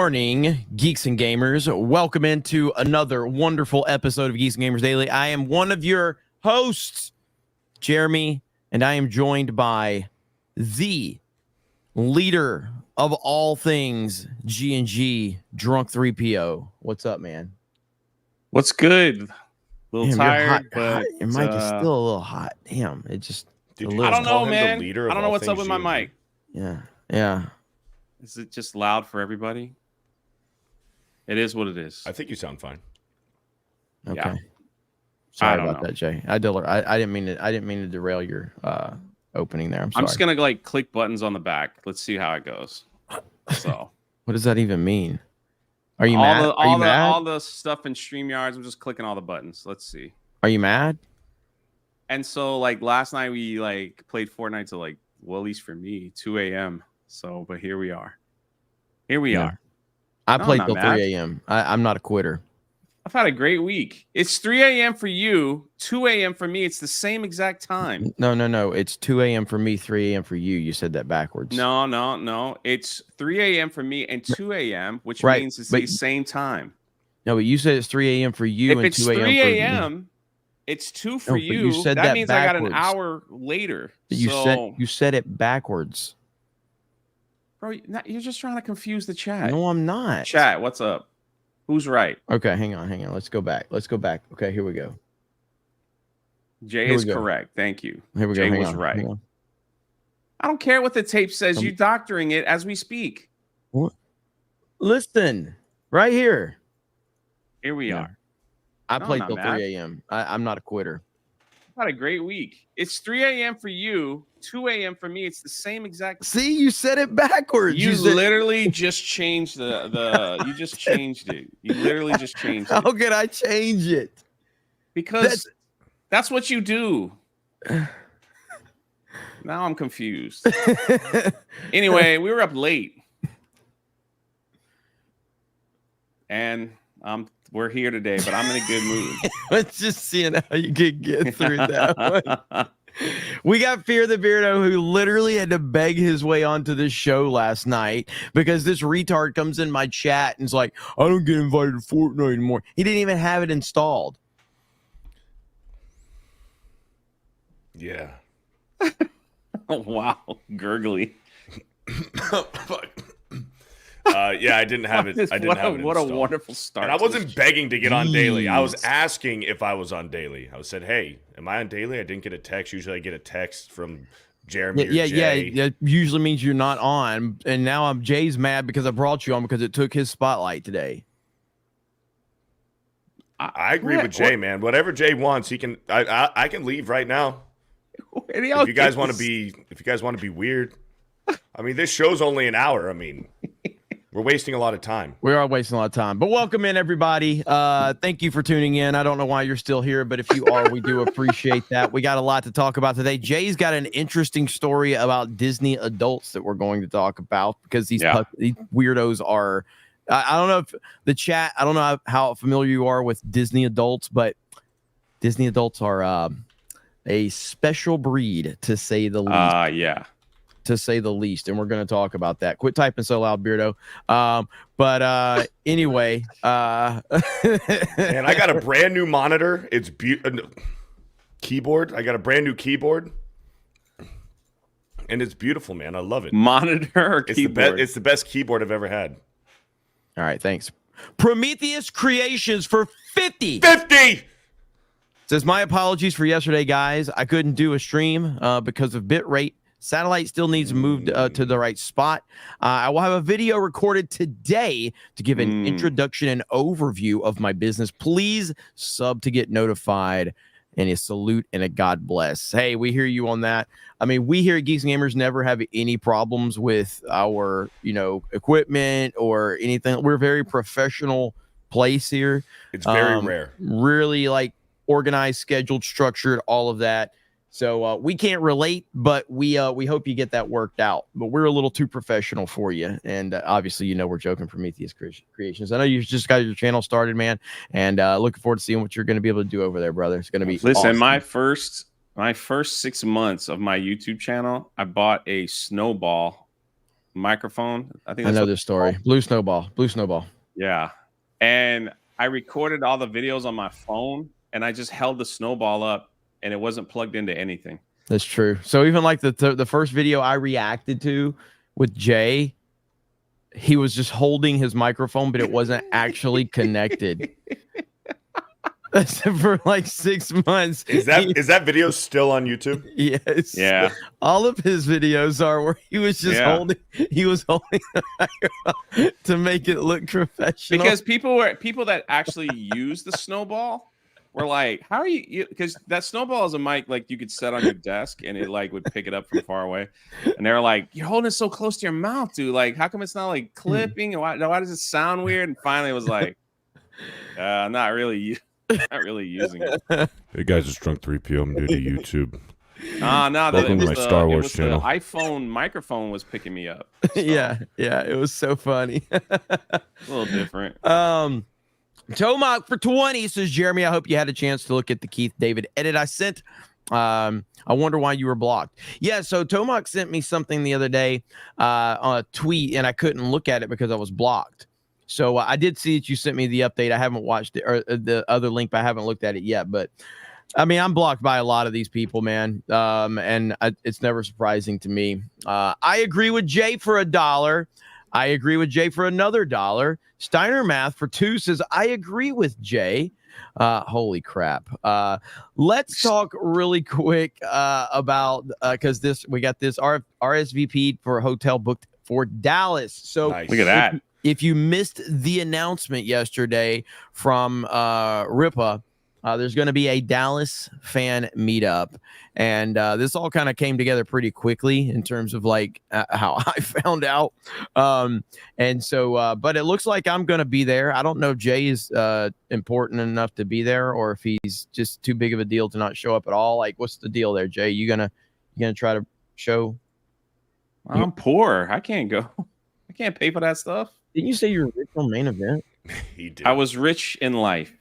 morning, Geeks and Gamers. Welcome into another wonderful episode of Geeks and Gamers Daily. I am one of your hosts, Jeremy, and I am joined by the leader of all things G&G, Drunk 3PO. What's up, man? What's good? A little tired, but your mic is still a little hot. Damn, it just. I don't know, man. I don't know what's up with my mic. Yeah. Is it just loud for everybody? It is what it is. I think you sound fine. Okay. Yeah. Sorry about that, Jay. I didn't mean to derail your opening there. I'm sorry. I'm just gonna like click buttons on the back. Let's see how it goes. So. What does that even mean? Are you mad? All the stuff in StreamYards. I'm just clicking all the buttons. Let's see. Are you mad? And so like last night we like played Fortnite till like, well, at least for me, 2 a.m. So, but here we are. I played till 3 a.m. I'm not a quitter. I've had a great week. It's 3 a.m. for you, 2 a.m. for me. It's the same exact time. No. It's 2 a.m. for me, 3 a.m. for you. You said that backwards. No. It's 3 a.m. for me and 2 a.m., which means it's the same time. No, but you said it's 3 a.m. for you and 2 a.m. for me. If it's 3 a.m., it's 2 for you. You said that means backwards. I got an hour later. You said it backwards. Bro, you're just trying to confuse the chat. No, I'm not. Chat, what's up? Who's right? Okay, hang on. Let's go back. Okay, here we go. Jay is correct. Thank you. Here we go. Jay was right. I don't care what the tape says. You're doctoring it as we speak. What? Listen, right here. Here we are. I played till 3 a.m. I'm not a quitter. I've had a great week. It's 3 a.m. for you, 2 a.m. for me. It's the same exact. See, you said it backwards. You literally just changed you just changed it. You literally just changed it. How could I change it? Because that's what you do. Now I'm confused. Anyway, we were up late. And we're here today, but I'm in a good mood. Let's just see how you can get through that one. We got Fear the Beardo, who literally had to beg his way onto this show last night because this retard comes in my chat and is like, I don't get invited to Fortnite anymore. He didn't even have it installed. Yeah. Oh, wow. Gurgly. Fuck. Yeah, I didn't have it. I didn't have it. What a wonderful start. And I wasn't begging to get on daily. I was asking if I was on daily. I said, "Hey, am I on daily?" I didn't get a text. Usually, I get a text from Jeremy. Yeah. That usually means you're not on. And now Jay's mad because I brought you on because it took his spotlight today. I agree with Jay, man. Whatever Jay wants, he can. I can leave right now. If you guys want to be weird, I mean, this show's only an hour. I mean. We're wasting a lot of time. We are wasting a lot of time. But welcome in, everybody. Thank you for tuning in. I don't know why you're still here, but if you are, we do appreciate that. We got a lot to talk about today. Jay's got an interesting story about Disney adults that we're going to talk about because these weirdos are... I don't know if the chat... I don't know how familiar you are with Disney adults, but Disney adults are a special breed, to say the least. Yeah. To say the least, and we're going to talk about that. Quit typing so loud, Beardo. But anyway, and I got a brand new monitor. It's keyboard. I got a brand new keyboard, and it's beautiful, man. I love it. Monitor or keyboard? It's the best keyboard I've ever had. All right, thanks. Prometheus Creations for 50. Says my apologies for yesterday, guys. I couldn't do a stream because of bitrate. Satellite still needs moved to the right spot. I will have a video recorded today to give an introduction and overview of my business. Please sub to get notified, and a salute and a God bless. Hey, we hear you on that. I mean, we here at Geeks and Gamers never have any problems with our, equipment or anything. We're a very professional place here. It's very rare. Really organized, scheduled, structured, all of that. So we can't relate, but we hope you get that worked out. But we're a little too professional for you. And obviously, we're joking. Prometheus Creations. I know you just got your channel started, man. And looking forward to seeing what you're going to be able to do over there, brother. It's going to be awesome. My first 6 months of my YouTube channel, I bought a snowball microphone. I think I that's know what this story. Blue Snowball. Blue Snowball. Yeah. And I recorded all the videos on my phone and I just held the snowball up and it wasn't plugged into anything. That's true. So even like the first video I reacted to with Jay, he was just holding his microphone, but it wasn't actually connected. For like 6 months. Is that video still on YouTube? Yes. Yeah. All of his videos are where he was just holding the microphone to make it look professional. Because people that actually use the snowball were like, how are you? Because that snowball is a mic like you could set on your desk and it like would pick it up from far away. And they're like, you're holding it so close to your mouth, dude. Like, how come it's not like clipping? Why does it sound weird? And finally it was like, not really using it. Hey guys, it's Drunk 3 p.m. due to YouTube. No, Welcome to my Star Wars channel. The iPhone microphone was picking me up. So. Yeah, it was so funny. A little different. Tomac for 20 says, Jeremy, I hope you had a chance to look at the Keith David edit I sent. I wonder why you were blocked. Yeah, so Tomac sent me something the other day on a tweet, and I couldn't look at it because I was blocked. So I did see that you sent me the update. I haven't watched it, or the other link, but I haven't looked at it yet. But I mean, I'm blocked by a lot of these people, man. It's never surprising to me. I agree with Jay for $1. I agree with Jay for another $1. Steiner Math for 2 says, I agree with Jay. Holy crap. Let's talk really quick about because we got this RSVP for a hotel booked for Dallas. So nice. Look at that. If you missed the announcement yesterday from Ripa, there's going to be a Dallas fan meetup. And this all kind of came together pretty quickly in terms of like how I found out. And so, but it looks like I'm going to be there. I don't know if Jay is important enough to be there or if he's just too big of a deal to not show up at all. Like, what's the deal there, Jay? You gonna try to show? I'm poor. I can't go. I can't pay for that stuff. Didn't you say you're rich on main event? He did. I was rich in life.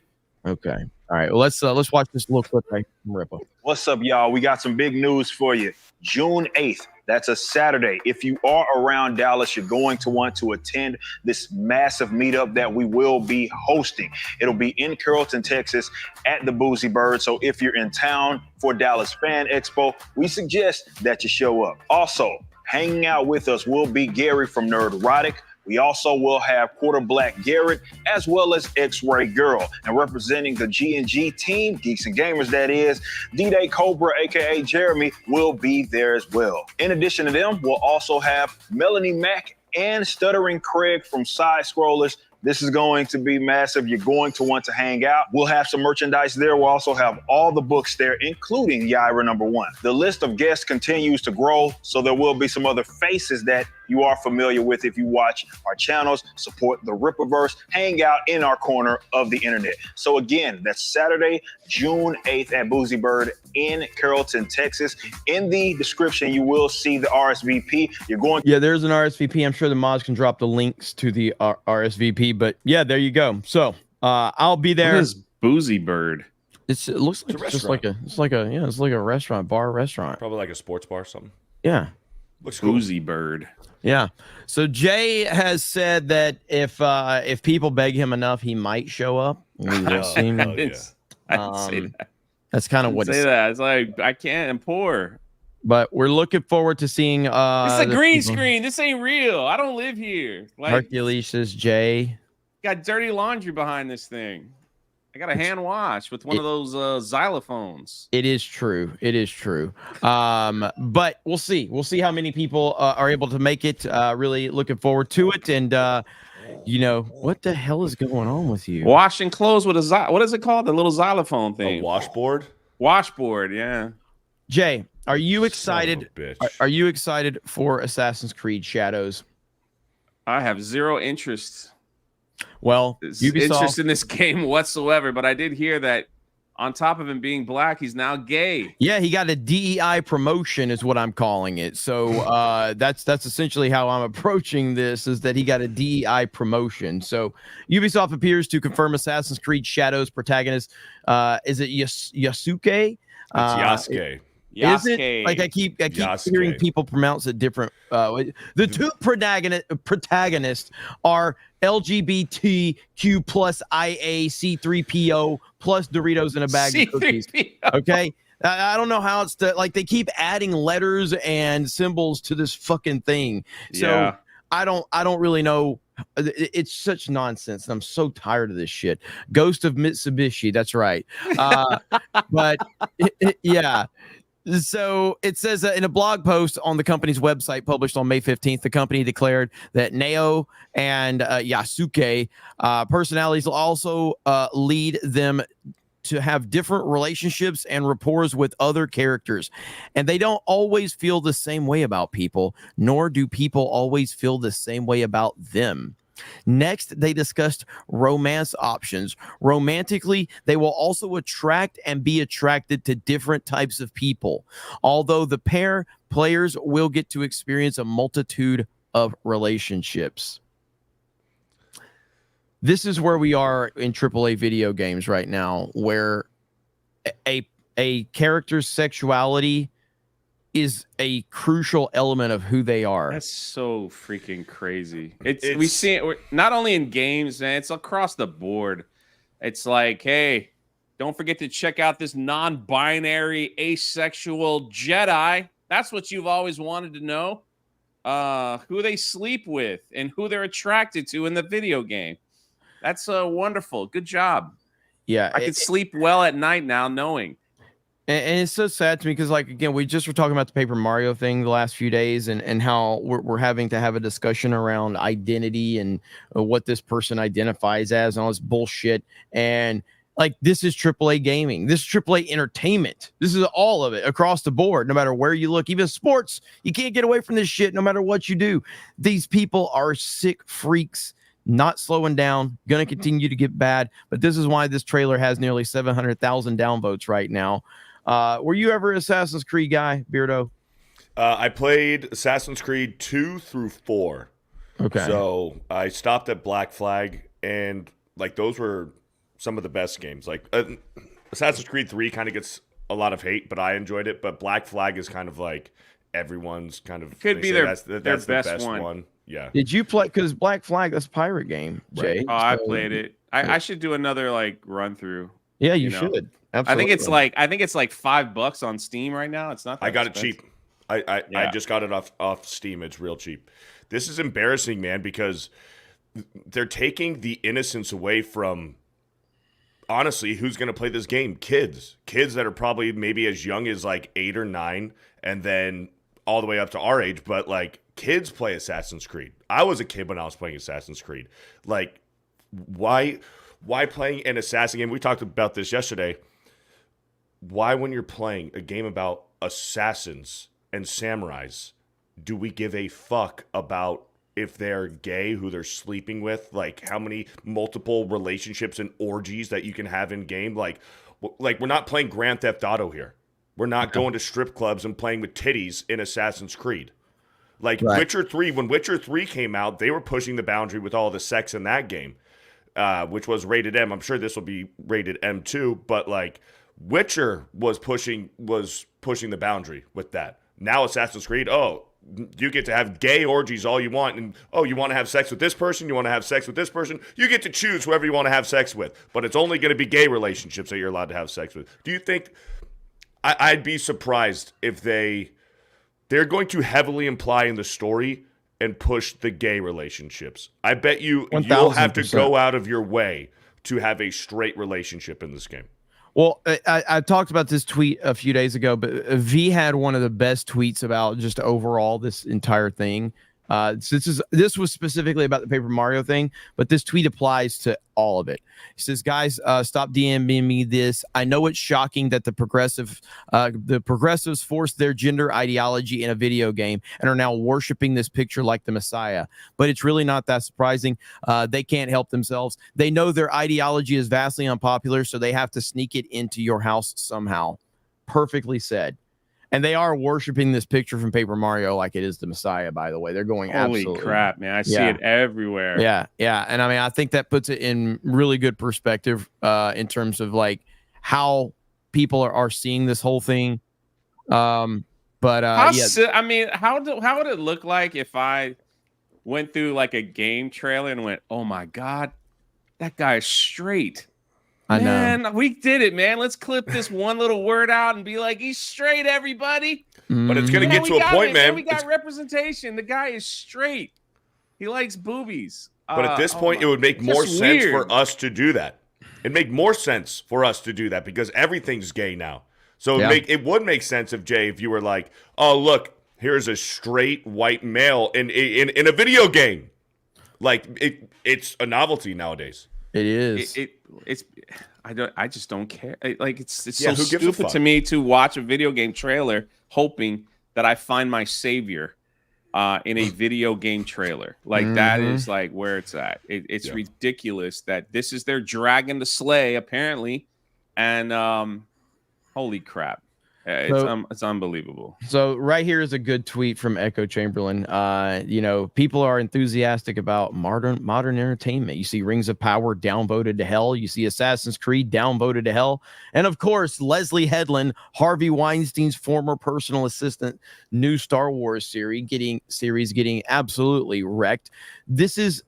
Okay. All right. Well, let's watch this little clip right from Ripple. What's up, y'all? We got some big news for you. June 8th. That's a Saturday. If you are around Dallas, you're going to want to attend this massive meetup that we will be hosting. It'll be in Carrollton, Texas at the Boozy Bird. So if you're in town for Dallas Fan Expo, we suggest that you show up. Also, hanging out with us will be Gary from Nerdrotic. We also will have Quarter Black Garrett as well as X-Ray Girl. And representing the G&G team, Geeks and Gamers that is, D-Day Cobra, aka Jeremy, will be there as well. In addition to them, we'll also have Melanie Mack and Stuttering Craig from Side Scrollers. This is going to be massive. You're going to want to hang out. We'll have some merchandise there. We'll also have all the books there, including Yaira #1. The list of guests continues to grow, so there will be some other faces that you are familiar with if you watch our channels, support the Rippaverse, hang out in our corner of the internet. So again, that's Saturday, June 8th at Boozy Bird in Carrollton, Texas. In the description, you will see the RSVP. Yeah, there's an RSVP. I'm sure the mods can drop the links to the RSVP, but yeah, there you go. So I'll be there. What is Boozy Bird? It looks like it's just like a restaurant, bar restaurant. Probably like a sports bar or something. Yeah. Looks cool. Boozy Bird. Yeah. So Jay has said that if people beg him enough, he might show up. We will see. I didn't say that. That's kind of what say that. It's like I can't. I'm poor. But we're looking forward to seeing. It's a green screen. This ain't real. I don't live here. Like, Hercules says, Jay got dirty laundry behind this thing. I got a hand wash with one of those xylophones. It is true. It is true. But we'll see. We'll see how many people are able to make it. Really looking forward to it. And what the hell is going on with you? Washing clothes with what is it called? The little xylophone thing. A washboard. Washboard. Yeah. Jay, are you excited? Bitch. Are you excited for Assassin's Creed Shadows? I have zero interest. Well, interest in this game whatsoever, but I did hear that on top of him being black, he's now gay. Yeah, he got a DEI promotion is what I'm calling it. So that's essentially how I'm approaching this, is that he got a DEI promotion. So Ubisoft appears to confirm Assassin's Creed Shadows protagonist. Is it Yasuke? It's Yasuke. Is it? Like I keep hearing people pronounce it different. The two protagonists are LGBTQ plus IA C3PO plus Doritos in a bag of cookies. Okay. I don't know how it's like they keep adding letters and symbols to this fucking thing. So I don't really know. It's such nonsense. And I'm so tired of this shit. Ghost of Mitsubishi. That's right. But yeah. So it says in a blog post on the company's website published on May 15th, the company declared that Neo and Yasuke personalities will also lead them to have different relationships and rapports with other characters. And they don't always feel the same way about people, nor do people always feel the same way about them. Next, they discussed romance options. Romantically, they will also attract and be attracted to different types of people, although the players will get to experience a multitude of relationships. This is where we are in AAA video games right now, where a character's sexuality is a crucial element of who they are. That's so freaking crazy. We see it not only in games, man, it's across the board. It's like, hey, don't forget to check out this non-binary asexual Jedi. That's what you've always wanted to know. Who they sleep with and who they're attracted to in the video game. That's wonderful. Good job. Yeah. I can sleep well at night now knowing. And it's so sad to me because, like, again, we just were talking about the Paper Mario thing the last few days and how we're having to have a discussion around identity and what this person identifies as and all this bullshit. And, like, this is AAA gaming. This is AAA entertainment. This is all of it across the board, no matter where you look. Even sports, you can't get away from this shit no matter what you do. These people are sick freaks, not slowing down, going to continue to get bad. But this is why this trailer has nearly 700,000 downvotes right now. Were you ever Assassin's Creed guy, Beardo? I played Assassin's Creed 2 through 4. Okay. So I stopped at Black Flag, and like those were some of the best games. Like Assassin's Creed 3 kind of gets a lot of hate, but I enjoyed it. But Black Flag is kind of like everyone's kind of could be that's the best one. Yeah. Did you play? Because Black Flag, that's a pirate game, Jay. Right. Oh, I played it. I should do another like run through. Yeah, you should. Absolutely. I think it's like $5 on Steam right now. It's not that I got expensive. it cheap. I just got it off Steam. It's real cheap. This is embarrassing, man, because they're taking the innocence away from, honestly, who's going to play this game? Kids that are probably maybe as young as like 8 or 9 and then all the way up to our age. But like kids play Assassin's Creed. I was a kid when I was playing Assassin's Creed. Like why playing an assassin game? We talked about this yesterday. Why, when you're playing a game about assassins and samurais, do we give a fuck about if they're gay, who they're sleeping with, like how many multiple relationships and orgies that you can have in game? Like we're not playing Grand Theft Auto here. We're not going to strip clubs and playing with titties in Assassin's Creed. Like Witcher 3, when Witcher 3 came out, they were pushing the boundary with all the sex in that game, which was rated M. I'm sure this will be rated M too, but like Witcher was pushing the boundary with that. Now Assassin's Creed, you get to have gay orgies all you want, and you want to have sex with this person, you want to have sex with this person, you get to choose whoever you want to have sex with, but it's only going to be gay relationships that you're allowed to have sex with. Do you think I'd be surprised if they're going to heavily imply in the story and push the gay relationships? I bet you'll have to go out of your way to have a straight relationship in this game. Well, I talked about this tweet a few days ago, but V had one of the best tweets about just overall this entire thing. This was specifically about the Paper Mario thing, but this tweet applies to all of it. He says, guys, stop DMing me this. I know it's shocking that the progressives forced their gender ideology in a video game and are now worshiping this picture like the Messiah. But it's really not that surprising. They can't help themselves. They know their ideology is vastly unpopular, so they have to sneak it into your house somehow. Perfectly said. And they are worshiping this picture from Paper Mario like it is the Messiah, by the way. They're going Holy crap, man. I see it everywhere. Yeah. And I mean, I think that puts it in really good perspective in terms of like how people are seeing this whole thing. But yeah, I mean, how would it look like if I went through like a game trailer and went, "Oh my god, that guy is straight." I know. Man, we did it, man. Let's clip this one little word out and be like, "He's straight, everybody." But it's going to get to a point, man. We got representation. The guy is straight. He likes boobies. But at this point, it would make more sense for us to do that. It'd make more sense for us to do that because everything's gay now. So it would make sense if you were like, "Oh, look, here's a straight white male in a video game." Like it's a novelty nowadays. It is. I just don't care. Like it's Yeah, so stupid to me to watch a video game trailer hoping that I find my savior in a video game trailer. Like that is like where it's at. It's ridiculous that this is their dragon to slay apparently, and holy crap. It's unbelievable. So right here is a good tweet from Echo Chamberlain. People are enthusiastic about modern entertainment. You see Rings of Power downvoted to hell. You see Assassin's Creed downvoted to hell. And of course, Leslie Headland, Harvey Weinstein's former personal assistant, new Star Wars series getting absolutely wrecked. This is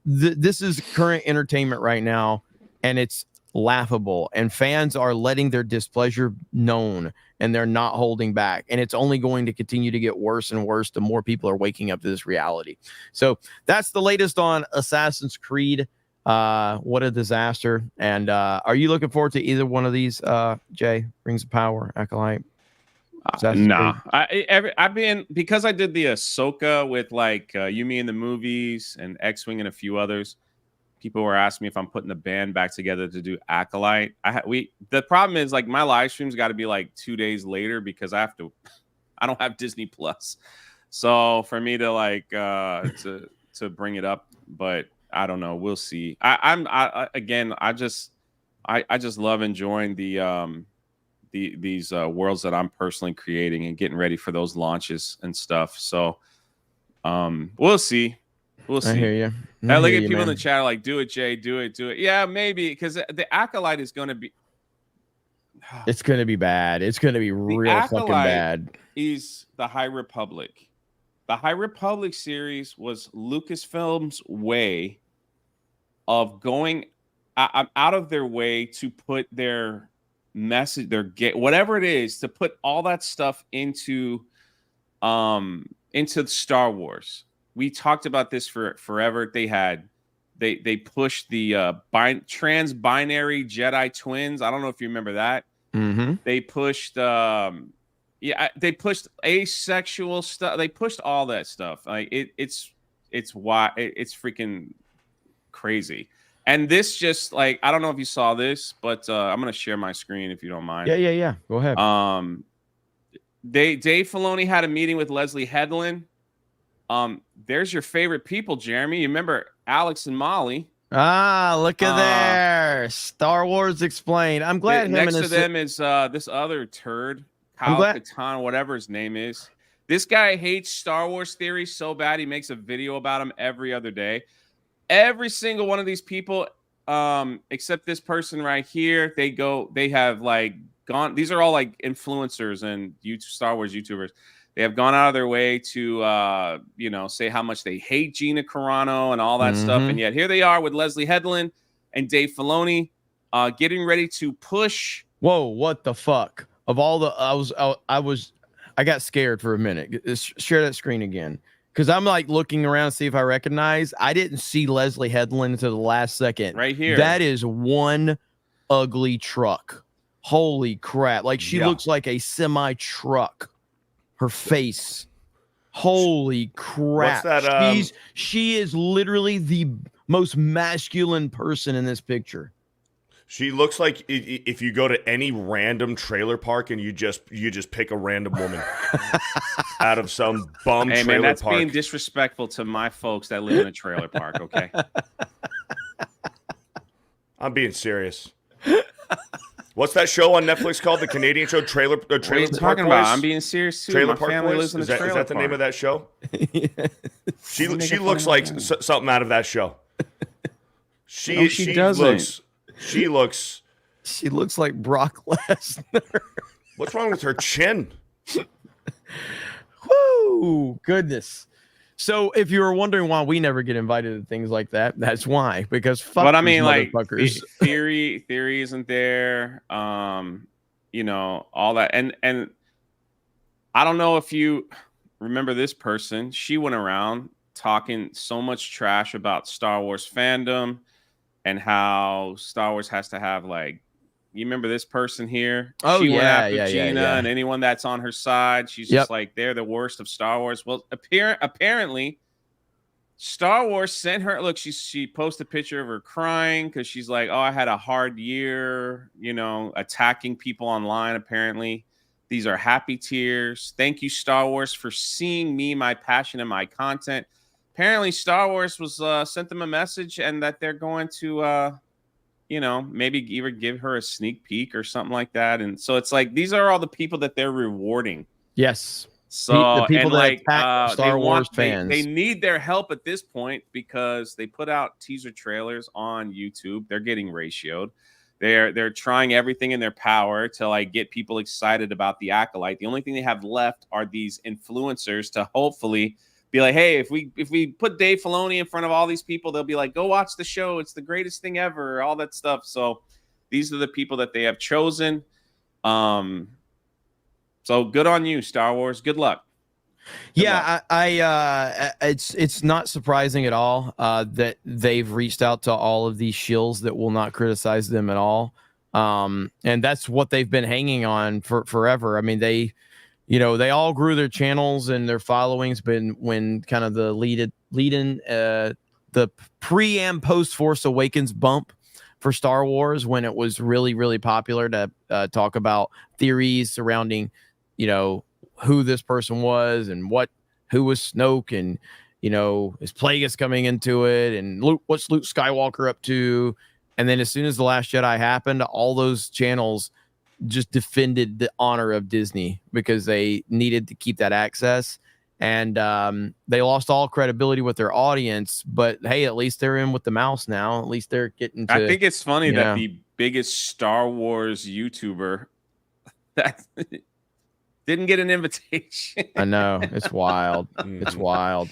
current entertainment right now, and it's laughable, and fans are letting their displeasure known, and they're not holding back, and it's only going to continue to get worse and worse the more people are waking up to this reality. So that's the latest on Assassin's Creed. What a disaster. And are you looking forward to either one of these, Jay? Rings of Power, Acolyte? Nah. I've been, because I did the Ahsoka with like Yumi in the movies and X-Wing and a few others. People were asking me if I'm putting the band back together to do Acolyte. The problem is like my live streams got to be like 2 days later because I don't have Disney Plus. So for me to like to bring it up, but I don't know. We'll see. I just love enjoying these worlds that I'm personally creating and getting ready for those launches and stuff. So we'll see. We'll see. I hear you. I look at people in the chat like, "Do it, Jay. Do it. Do it." Yeah, maybe because the Acolyte is going to be. It's going to be bad. It's going to be real fucking bad. Is the High Republic? The High Republic series was Lucasfilm's way of going out of their way to put their message, whatever it is, to put all that stuff into Star Wars. We talked about this for forever. They pushed the trans-binary Jedi twins. I don't know if you remember that. Mm-hmm. They pushed they pushed asexual stuff. They pushed all that stuff. Like it's freaking crazy. And this just like, I don't know if you saw this, but I'm gonna share my screen if you don't mind. Yeah. Go ahead. Dave Filoni had a meeting with Leslie Headland. There's your favorite people, Jeremy. You remember Alex and Molly? Look at there. Star Wars Explained. I'm glad next to them is this other turd, Kyle Katarn, whatever his name is. This guy hates Star Wars theory so bad he makes a video about them every other day. Every single one of these people, except this person right here, they have like gone. These are all like influencers and Star Wars YouTubers. They have gone out of their way to, say how much they hate Gina Carano and all that stuff. And yet here they are with Leslie Headland and Dave Filoni getting ready to push. Whoa, what the fuck? Of all the, I got scared for a minute. Share that screen again. Because I'm like looking around to see if I recognize. I didn't see Leslie Headland until the last second. Right here. That is one ugly truck. Holy crap. Like she looks like a semi truck. Her face, holy crap! What's that, she is literally the most masculine person in this picture. She looks like if you go to any random trailer park and you just pick a random woman out of some bum trailer man, that's park. Being disrespectful to my folks that live in a trailer park. Okay, I'm being serious. What's that show on Netflix called? The Canadian show Trailer What are you Park talking Boys? about? I'm being serious too. Trailer My Park family Boys? lives in a trailer Is that the name of that show? She looks like something out of that show. She doesn't. She looks like Brock Lesnar. What's wrong with her chin? Whoo, goodness. So if you were wondering why we never get invited to things like that, that's why. Because fuck But I these mean, like motherfuckers. theory isn't there. You know, all that, and I don't know if you remember this person. She went around talking so much trash about Star Wars fandom and how Star Wars has to have like. You remember this person here? Oh, She went yeah, after yeah, Gina yeah. and anyone that's on her side. She's Yep. just like they're the worst of Star Wars. Well, apparently, Star Wars sent her. Look, she posted a picture of her crying because she's like, "Oh, I had a hard year, you know, attacking people online. Apparently, these are happy tears. Thank you, Star Wars, for seeing me, my passion, and my content." Apparently, Star Wars was sent them a message and that they're going to you know, maybe even give her a sneak peek or something like that. And so it's like these are all the people that they're rewarding. Yes. So The people and that like attack Star Wars fans. they need their help at this point because they put out teaser trailers on YouTube. They're getting ratioed. They're trying everything in their power to like get people excited about the Acolyte. The only thing they have left are these influencers to hopefully be like, hey, if we put Dave Filoni in front of all these people, they'll be like, go watch the show. It's the greatest thing ever. All that stuff. So these are the people that they have chosen. So good on you, Star Wars. Good luck. Yeah, it's not surprising at all that they've reached out to all of these shills that will not criticize them at all. And that's what they've been hanging on for forever. I mean, they all grew their channels and their followings, but when kind of the the pre and post Force Awakens bump for Star Wars, when it was really, really popular to talk about theories surrounding, who this person was and who was Snoke, and is Plagueis coming into it, and what's Luke Skywalker up to. And then as soon as The Last Jedi happened, all those channels just defended the honor of Disney because they needed to keep that access, and they lost all credibility with their audience. But hey, at least they're in with the mouse now. At least they're getting to, I think it's funny that the biggest Star Wars YouTuber that didn't get an invitation. I know, it's wild. It's wild.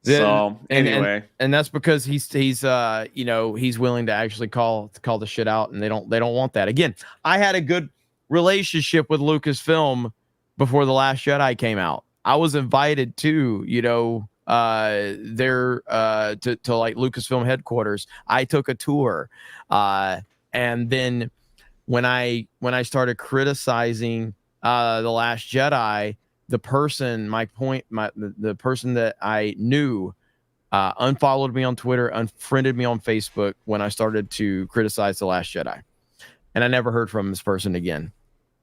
So anyway, and that's because he's willing to actually call the shit out, and they don't want that. Again, I had a good relationship with Lucasfilm before The Last Jedi came out. I was invited to their to like Lucasfilm headquarters. I took a tour, and then when I started criticizing The Last Jedi, the person the person that I knew unfollowed me on Twitter, unfriended me on Facebook when I started to criticize The Last Jedi. And I never heard from this person again.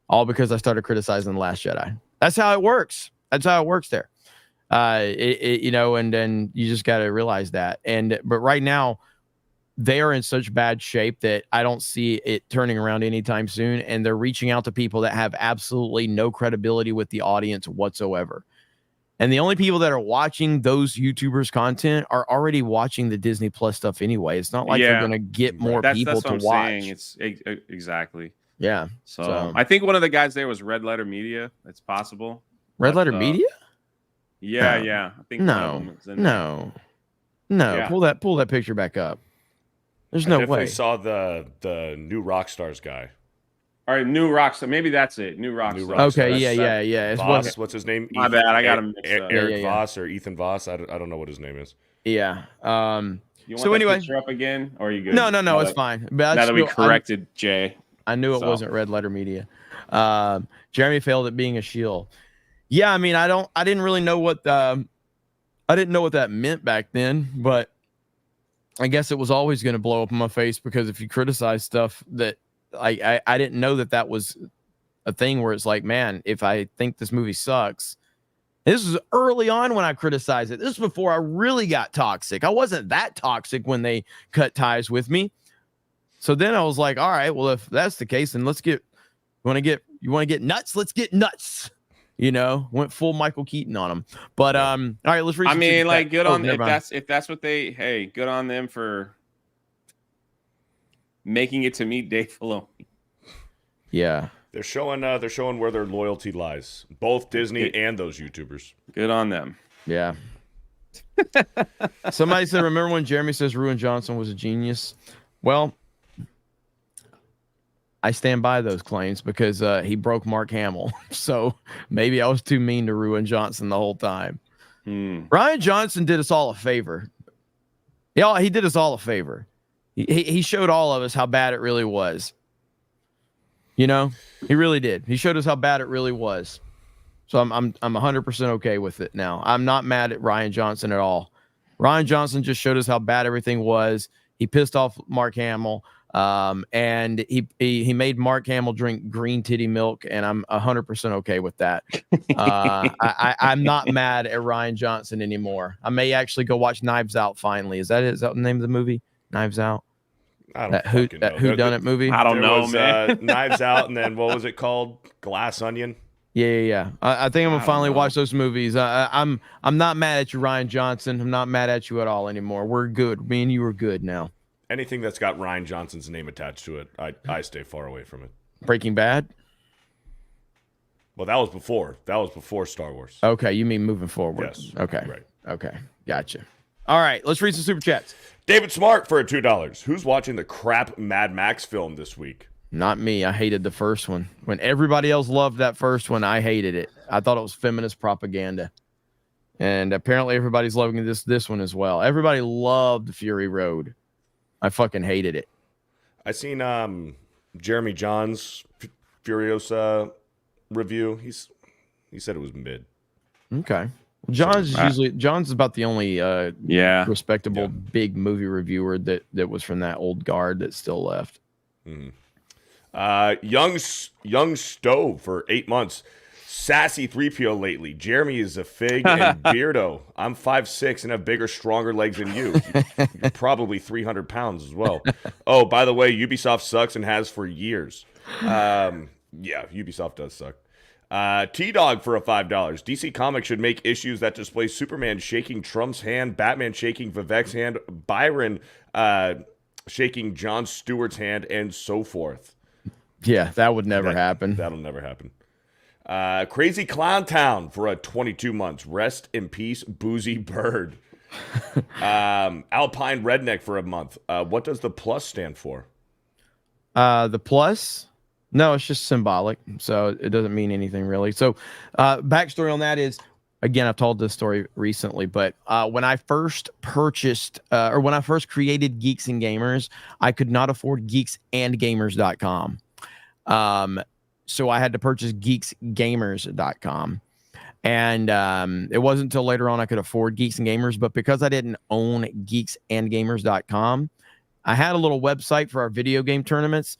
All because I started criticizing The Last Jedi. That's how it works. That's how it works there. And then you just got to realize that. But right now, they are in such bad shape that I don't see it turning around anytime soon. And they're reaching out to people that have absolutely no credibility with the audience whatsoever. And the only people that are watching those YouTubers' content are already watching the Disney Plus stuff anyway. It's not like they're going to get more people to watch. Saying. It's exactly. Yeah. So I think one of the guys there was Red Letter Media. It's possible. Red Letter Media? Yeah, No. yeah. I think No. Yeah. Pull that picture back up. There's I no definitely way. saw the new Rockstars guy. All right, New Rockstar. Maybe that's it. New Rockstar. Okay, yeah. Voss, what's his name? My bad, I got him mixed up. Eric Voss or Ethan Voss. I don't know what his name is. Yeah. You want so that anyway, picture up again, or are you good? No, it's fine. But Now that we corrected Jay, I knew it wasn't Red Letter Media. Jeremy failed at being a shield. Yeah, I mean, I didn't really know what I didn't know what that meant back then, but I guess it was always going to blow up in my face, because if you criticize stuff that I didn't know that was a thing where it's like, man, if I think this movie sucks. This was early on when I criticized it. This is before I really got toxic. I wasn't that toxic when they cut ties with me. So then I was like, all right, well, if that's the case, then you want to get nuts? Let's get nuts. Went full Michael Keaton on them. But all right, let's read. I mean, like, good on if that's what they good on them for making it to meet Dave Filoni. Yeah. They're showing where their loyalty lies. Both Disney and those YouTubers. Good on them. Yeah. Somebody said, remember when Jeremy says Ruin Johnson was a genius? Well, I stand by those claims because he broke Mark Hamill. So maybe I was too mean to Ruin Johnson the whole time. Ryan Johnson did us all a favor. Yeah, he did us all a favor. He showed all of us how bad it really was. You know, he really did. He showed us how bad it really was. So I'm 100% okay with it now. I'm not mad at Ryan Johnson at all. Ryan Johnson just showed us how bad everything was. He pissed off Mark Hamill, and he made Mark Hamill drink green titty milk, and I'm 100% okay with that. I'm not mad at Ryan Johnson anymore. I may actually go watch Knives Out finally. Is that the name of the movie? Knives Out? I don't fucking know. Who done it movie? I don't know, man. Knives Out, and then what was it called? Glass Onion. Yeah. I think I'm gonna finally watch those movies. I'm not mad at you, Ryan Johnson. I'm not mad at you at all anymore. We're good. Me and you are good now. Anything that's got Ryan Johnson's name attached to it, I stay far away from it. Breaking Bad? Well, that was before. That was before Star Wars. Okay, you mean moving forward. Yes. Okay. Right. Okay. Gotcha. All right, let's read some super chats. David Smart for $2. Who's watching the crap Mad Max film this week? Not me. I hated the first one. When everybody else loved that first one, I hated it. I thought it was feminist propaganda. And apparently everybody's loving this one as well. Everybody loved Fury Road. I fucking hated it. I seen Jeremy John's Furiosa review. He said it was mid. Okay. John's about the only respectable big movie reviewer that was from that old guard that's still left. Young Stove for 8 months. Sassy 3PO lately. Jeremy is a fig and Beardo. I'm 5'6" and have bigger, stronger legs than you. You're probably 300 pounds as well. Oh, by the way, Ubisoft sucks and has for years. Yeah, Ubisoft does suck. T-Dog for a $5. DC Comics should make issues that display Superman shaking Trump's hand, Batman shaking Vivek's hand, Byron shaking Jon Stewart's hand, and so forth. Yeah, that would never happen. That'll never happen. Crazy Clown Town for a 22 months. Rest in peace, Boozy Bird. Alpine Redneck for a month. What does the plus stand for? The plus? No, it's just symbolic. So it doesn't mean anything really. So backstory on that is, again, I've told this story recently, but when I first purchased or when I first created Geeks and Gamers, I could not afford geeksandgamers.com. So I had to purchase geeksgamers.com. And it wasn't until later on I could afford Geeks and Gamers. But because I didn't own geeksandgamers.com, I had a little website for our video game tournaments.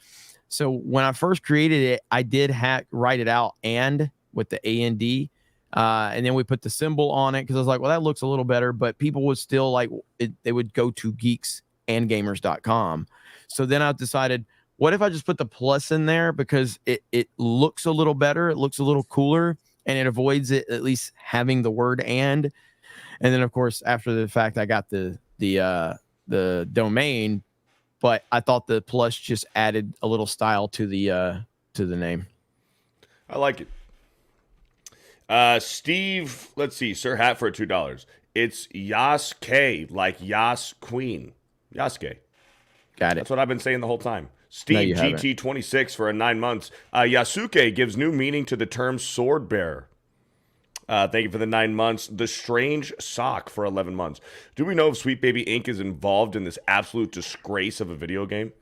So when I first created it, I did write it out and with the AND. And then we put the symbol on it because I was like, well, that looks a little better. But people would still like it, they would go to geeksandgamers.com. So then I decided, what if I just put the plus in there because it looks a little better, it looks a little cooler, and it avoids it at least having the word and. And then of course after the fact I got the domain, but I thought the plus just added a little style to the name. I like it. Steve, let's see, Sir Hat for $2. It's Yas K, like Yas Queen. Yasuke. Got it. That's what I've been saying the whole time. Steve GT26 for a 9 months. Yasuke gives new meaning to the term sword bearer. Thank you for the 9 months. The Strange Sock for 11 months. Do we know if Sweet Baby Inc. is involved in this absolute disgrace of a video game?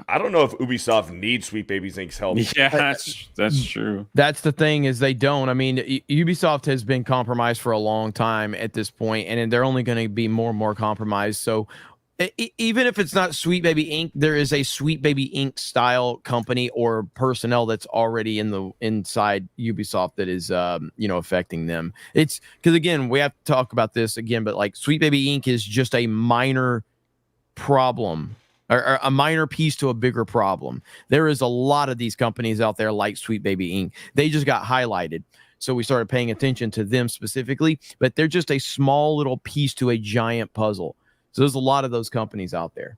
I don't know if Ubisoft needs Sweet Baby Inc.'s help. Yeah, that's true. That's the thing is they don't. I mean, Ubisoft has been compromised for a long time at this point, and they're only going to be more and more compromised. So even if it's not Sweet Baby Inc., there is a Sweet Baby Inc. style company or personnel that's already inside Ubisoft that is, affecting them. It's because, again, we have to talk about this again, but like Sweet Baby Inc. is just a minor problem or a minor piece to a bigger problem. There is a lot of these companies out there like Sweet Baby Inc. They just got highlighted. So we started paying attention to them specifically, but they're just a small little piece to a giant puzzle. So there's a lot of those companies out there.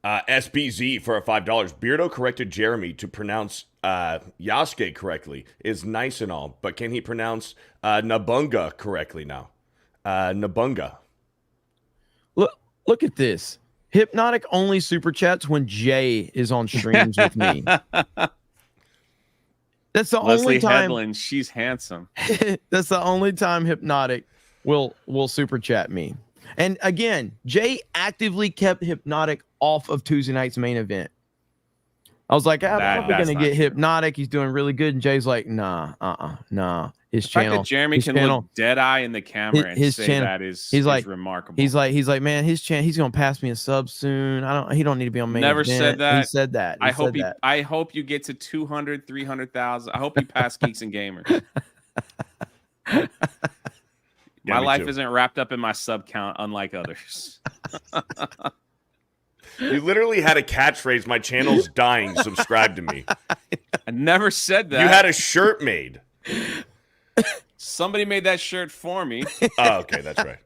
SBZ for a $5. Beardo corrected Jeremy to pronounce Yasuke correctly. Is nice and all, but can he pronounce Nabunga correctly now? Nabunga. Look at this. Hypnotic only super chats when Jay is on streams with me. That's the Leslie only time. Headland, she's handsome. That's the only time Hypnotic will super chat me. And again, Jay actively kept Hypnotic off of Tuesday night's main event. I was like, I'm probably gonna get Hypnotic. He's doing really good. And Jay's like, nah. His The channel. fact that Jeremy can look dead eye in the camera and say channel, that is remarkable. He's like, man, his channel. He's gonna pass me a sub soon. He don't need to be on main Never event. said that. He said that. I hope you get to 200, 300,000. I hope you pass Geeks and Gamers. My life isn't wrapped up in my sub count, unlike others. You literally had a catchphrase. My channel's dying. Subscribe to me. I never said that. You had a shirt made. Somebody made that shirt for me. Oh, okay, that's right.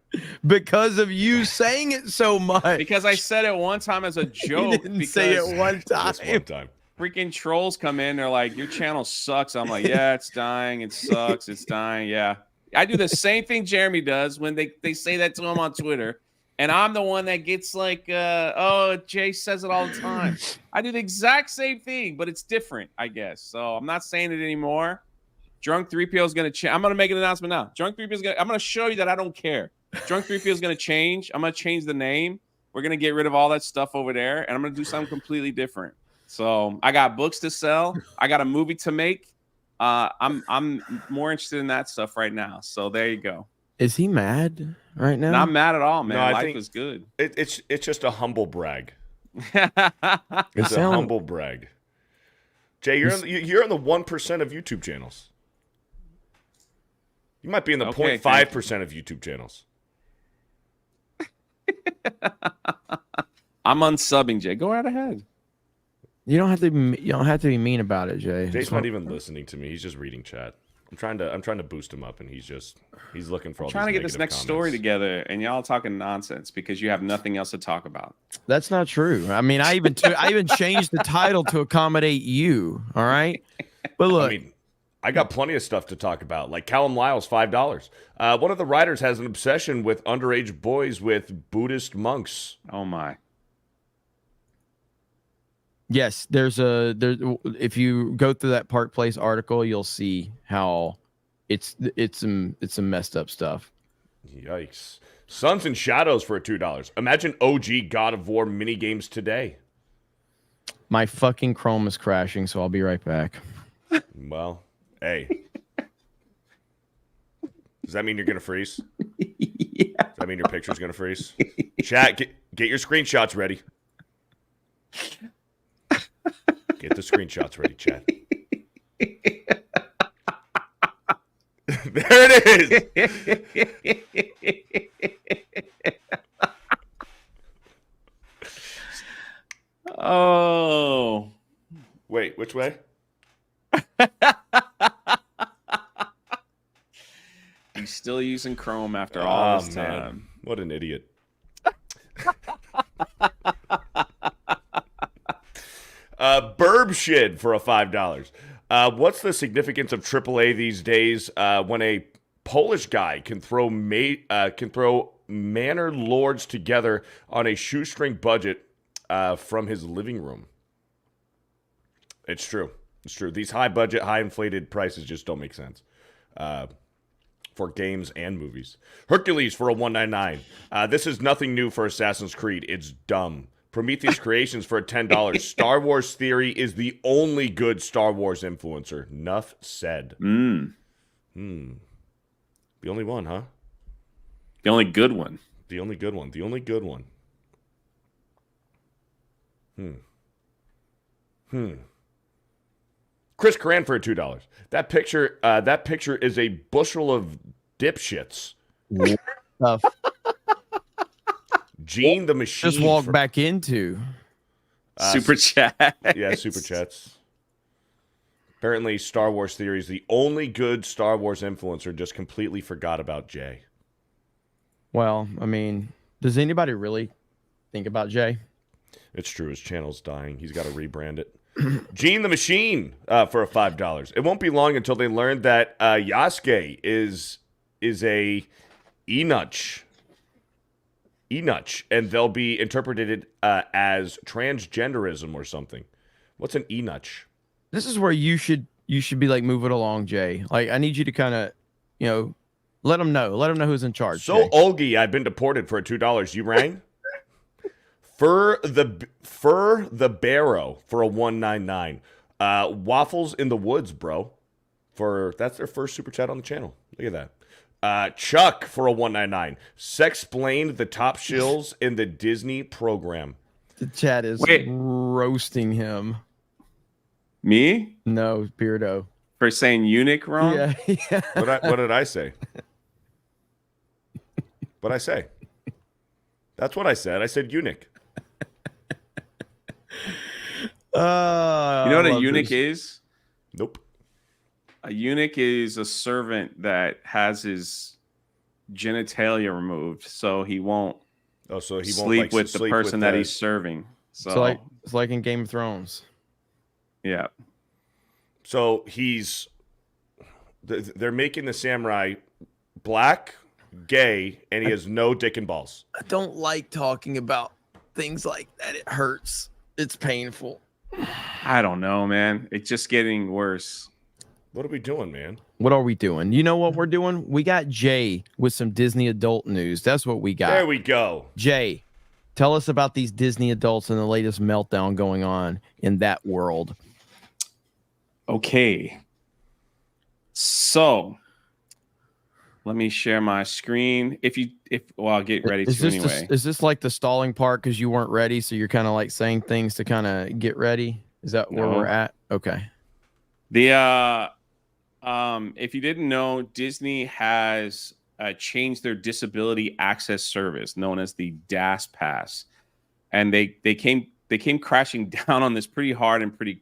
Because of you saying it so much. Because I said it one time as a joke. You didn't say it one time. Just one time. Freaking trolls come in. They're like, your channel sucks. I'm like, yeah, it's dying. It sucks. It's dying. Yeah. I do the same thing Jeremy does when they say that to him on Twitter. And I'm the one that gets like, oh, Jay says it all the time. I do the exact same thing, but it's different, I guess. So I'm not saying it anymore. Drunk 3PO is going to change. I'm going to make an announcement now. Drunk 3PO is going to, I'm going to show you that I don't care. Drunk 3PO is going to change. I'm going to change the name. We're going to get rid of all that stuff over there. And I'm going to do something completely different. So I got books to sell. I got a movie to make. I'm more interested in that stuff right now. So there you go. Is he mad right now? Not mad at all, man. No, Life is good. It's just a humble brag. It's a humble brag. Jay, you're in the 1% of YouTube channels. You might be in the 0.5% of YouTube channels. I'm unsubbing, Jay. Go right ahead. You don't have to be mean about it, Jay. Jay's not even listening to me. He's just reading chat. I'm trying to boost him up, and he's looking for all. Trying to get this next comments. story together, and y'all talking nonsense because you have nothing else to talk about. That's not true. I mean, I even changed the title to accommodate you. All right, but look, I mean, I got plenty of stuff to talk about. Like Callum Lyle's $5. One of the writers has an obsession with underage boys with Buddhist monks. Oh my. yes, if you go through that Park Place article, you'll see how it's some messed up stuff. Yikes. Suns and Shadows for $2. Imagine OG God of War mini games today. My fucking Chrome is crashing, so I'll be right back. Well, hey. Does that mean you're going to freeze? Yeah. Does that mean your picture's going to freeze? Chat, get your screenshots ready. Get the screenshots ready, chat. There it is. Oh. Wait, which way? He's still using Chrome after all this time. Man. What an idiot. Burb shit for a $5. What's the significance of AAA these days when a Polish guy can throw manor lords together on a shoestring budget from his living room? It's true. It's true. These high budget, high inflated prices just don't make sense for games and movies. Hercules for a $1.99. This is nothing new for Assassin's Creed. It's dumb. Prometheus Creations for a $10. Star Wars Theory is the only good Star Wars influencer. Nuff said. The only one, huh? The only good one. The only good one. The only good one. Chris Coran for a $2. That picture is a bushel of dipshits. Stuff. Gene the Machine. Just walk back into Super chat. Yeah, super chats. Apparently, Star Wars Theory is the only good Star Wars influencer. Just completely forgot about Jay. Well, I mean, does anybody really think about Jay? It's true. His channel's dying. He's got to rebrand it. Gene the Machine for a $5. It won't be long until they learn that Yasuke is a Enutch. Enutch, and they'll be interpreted as transgenderism or something. What's an Enutch? This is where you should be like, move it along, Jay. Like, I need you to kind of, let them know who's in charge. So Jay. Olgie, I've been deported for $2. You rang? Fur the Barrow for a $1.99. Waffles in the Woods, bro. That's their first super chat on the channel. Look at that. Chuck for a $1.99. Sexplained the top shills in the Disney program. The chat is roasting him. Me? No, Beardo. For saying eunuch wrong? Yeah. What did I say? What'd I say? That's what I said. I said eunuch. You know what a eunuch is? Nope. A eunuch is a servant that has his genitalia removed, so he won't. Oh, so he sleep won't with the person that he's serving. So it's like in Game of Thrones. Yeah. So they're making the samurai black, gay, and he has no dick and balls. I don't like talking about things like that. It hurts. It's painful. I don't know, man. It's just getting worse. What are we doing, man? What are we doing? You know what we're doing? We got Jay with some Disney adult news. That's what we got. There we go. Jay, tell us about these Disney adults and the latest meltdown going on in that world. Okay. So let me share my screen. I'll get ready to anyway. Is this like the stalling part because you weren't ready? So you're kind of like saying things to kind of get ready? Is that where we're at? Okay. If you didn't know, Disney has changed their disability access service known as the DAS Pass. And they came crashing down on this pretty hard and pretty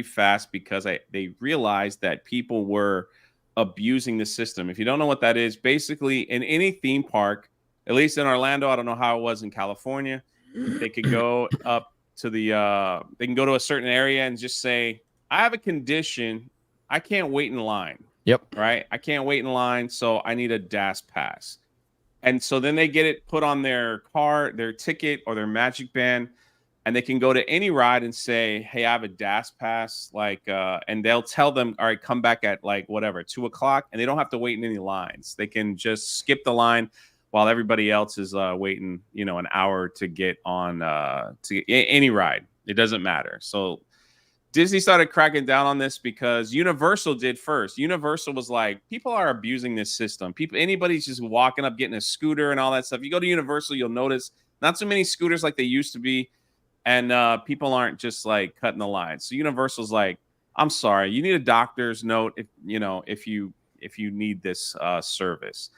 fast because they realized that people were abusing the system. If you don't know what that is, basically in any theme park, at least in Orlando, I don't know how it was in California, they could go up to they can go to a certain area and just say, I have a condition. I can't wait in line. Yep. Right. I can't wait in line. So I need a DAS pass. And so then they get it put on their card, their ticket, or their Magic Band, and they can go to any ride and say, hey, I have a DAS pass. And they'll tell them, all right, come back at 2:00, and they don't have to wait in any lines. They can just skip the line while everybody else is waiting, an hour to get on to any ride. It doesn't matter. So Disney started cracking down on this because Universal did first. Universal was like, people are abusing this system. Anybody's just walking up, getting a scooter and all that stuff. You go to Universal, you'll notice not so many scooters like they used to be. And people aren't just like cutting the line. So Universal's like, I'm sorry, you need a doctor's note if you need this service.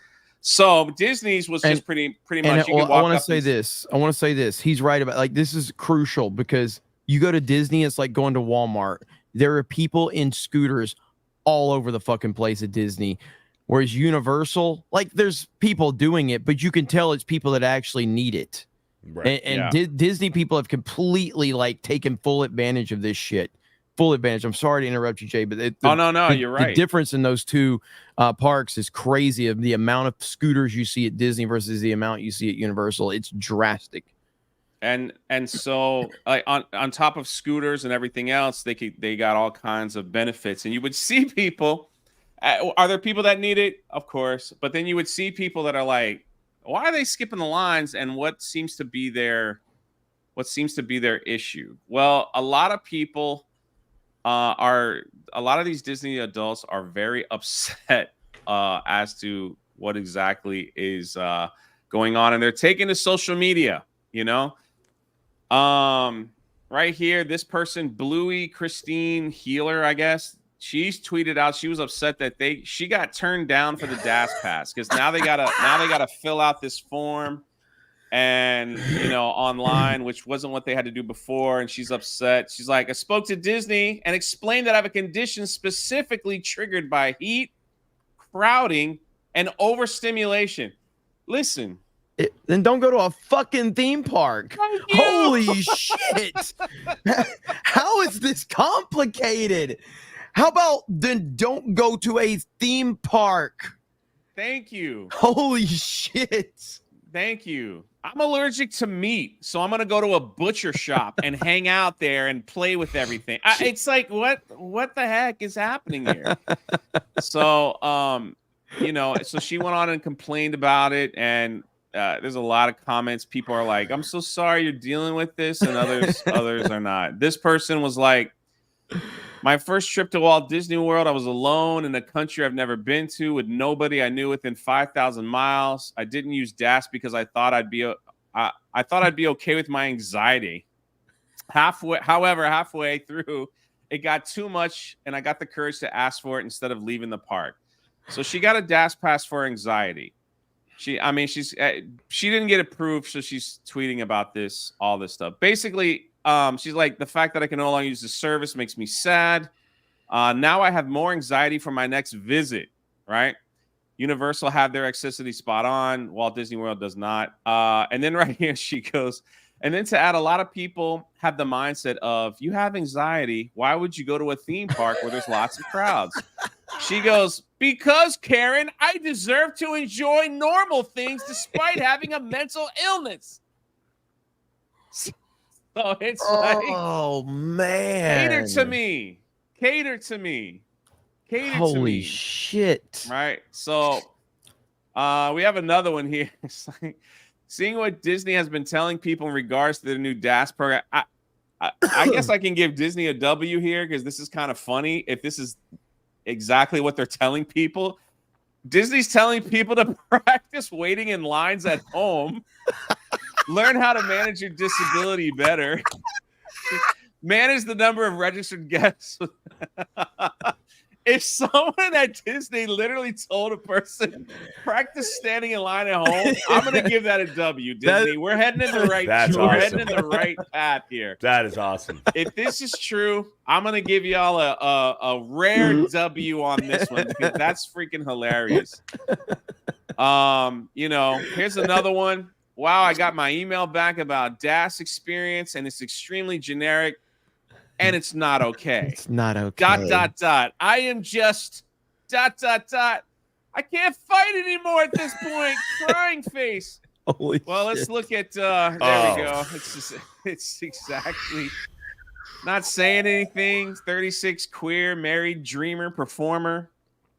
So Disney's was just pretty much. I want to say this. He's right about this is crucial because you go to Disney, it's like going to Walmart. There are people in scooters all over the fucking place at Disney. Whereas Universal, there's people doing it, but you can tell it's people that actually need it. Right. And Disney people have completely taken full advantage of this shit. Full advantage. I'm sorry to interrupt you, Jay, but you're right. The difference in those two parks is crazy. Of the amount of scooters you see at Disney versus the amount you see at Universal, it's drastic. And so on top of scooters and everything else, they got all kinds of benefits. And you would see people. Are there people that need it? Of course, but then you would see people that are like, why are they skipping the lines? And what seems to be their issue? Well, a lot of people a lot of these Disney adults are very upset as to what exactly is going on, and they're taking to social media. Right here, this person, Bluey Christine Healer, I guess. She's tweeted out she was upset that she got turned down for the DAS pass because now they gotta fill out this form and online, which wasn't what they had to do before. And she's upset. She's like, I spoke to Disney and explained that I have a condition specifically triggered by heat, crowding, and overstimulation. Listen, Then don't go to a fucking theme park. Holy shit. How is this complicated? How about then don't go to a theme park? Thank you. Holy shit. Thank you. I'm allergic to meat, so I'm gonna go to a butcher shop and hang out there and play with everything. It's like, what the heck is happening here? So, so she went on and complained about it, and there's a lot of comments. People are like, "I'm so sorry you're dealing with this," and others are not. This person was like, my first trip to Walt Disney World, I was alone in a country I've never been to with nobody I knew within 5,000 miles. I didn't use DAS because I thought I'd be okay with my anxiety. Halfway through, it got too much, and I got the courage to ask for it instead of leaving the park. So she got a DAS pass for anxiety. She didn't get approved, so she's tweeting about all this stuff. Basically, she's like, the fact that I can no longer use the service makes me sad. Now I have more anxiety for my next visit, right? Universal have their accessibility spot on. Walt Disney World does not. And then right here she goes, and then to add, a lot of people have the mindset of, you have anxiety, why would you go to a theme park where there's lots of crowds? She goes, because, Karen, I deserve to enjoy normal things despite having a mental illness. So it's like, oh man, cater to me. Holy shit. Right. So we have another one here. It's like, seeing what Disney has been telling people in regards to the new DAS program. I guess I can give Disney a W here because this is kind of funny. If this is exactly what they're telling people, Disney's telling people to practice waiting in lines at home, learn how to manage your disability better, manage the number of registered guests. If someone at Disney literally told a person, practice standing in line at home, I'm going to give that a W, Disney. We're heading in the right heading in the right path here. That is awesome. If this is true, I'm going to give y'all a rare W on this one because that's freaking hilarious. Here's another one. Wow, I got my email back about DAS experience, and it's extremely generic. And it's not okay. It's not okay. I am just ... I can't fight anymore at this point. Crying face. Holy well, shit. let's look at there we go. It's exactly not saying anything. 36, queer, married, dreamer, performer,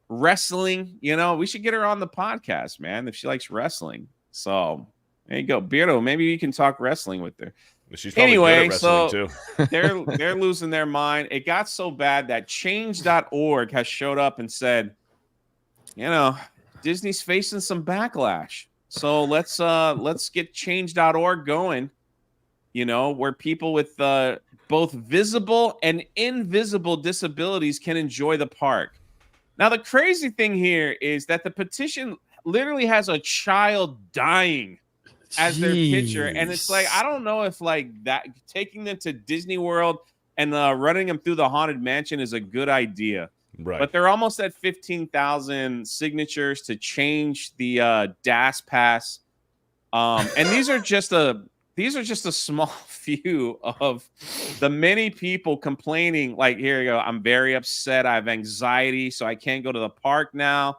wrestling. We should get her on the podcast, man, if she likes wrestling. So there you go. Beardo, maybe you can talk wrestling with her. She's anyway, so too. they're losing their mind. It got so bad that change.org has showed up and said, Disney's facing some backlash. So let's get change.org going, where people with both visible and invisible disabilities can enjoy the park. Now, the crazy thing here is that the petition literally has a child dying as their picture, and it's like, I don't know if like that taking them to Disney World and running them through the Haunted Mansion is a good idea, right? But they're almost at 15,000 signatures to change the DAS pass, and these are just a small few of the many people complaining. Like, here you go, I'm very upset, I have anxiety, so I can't go to the park now.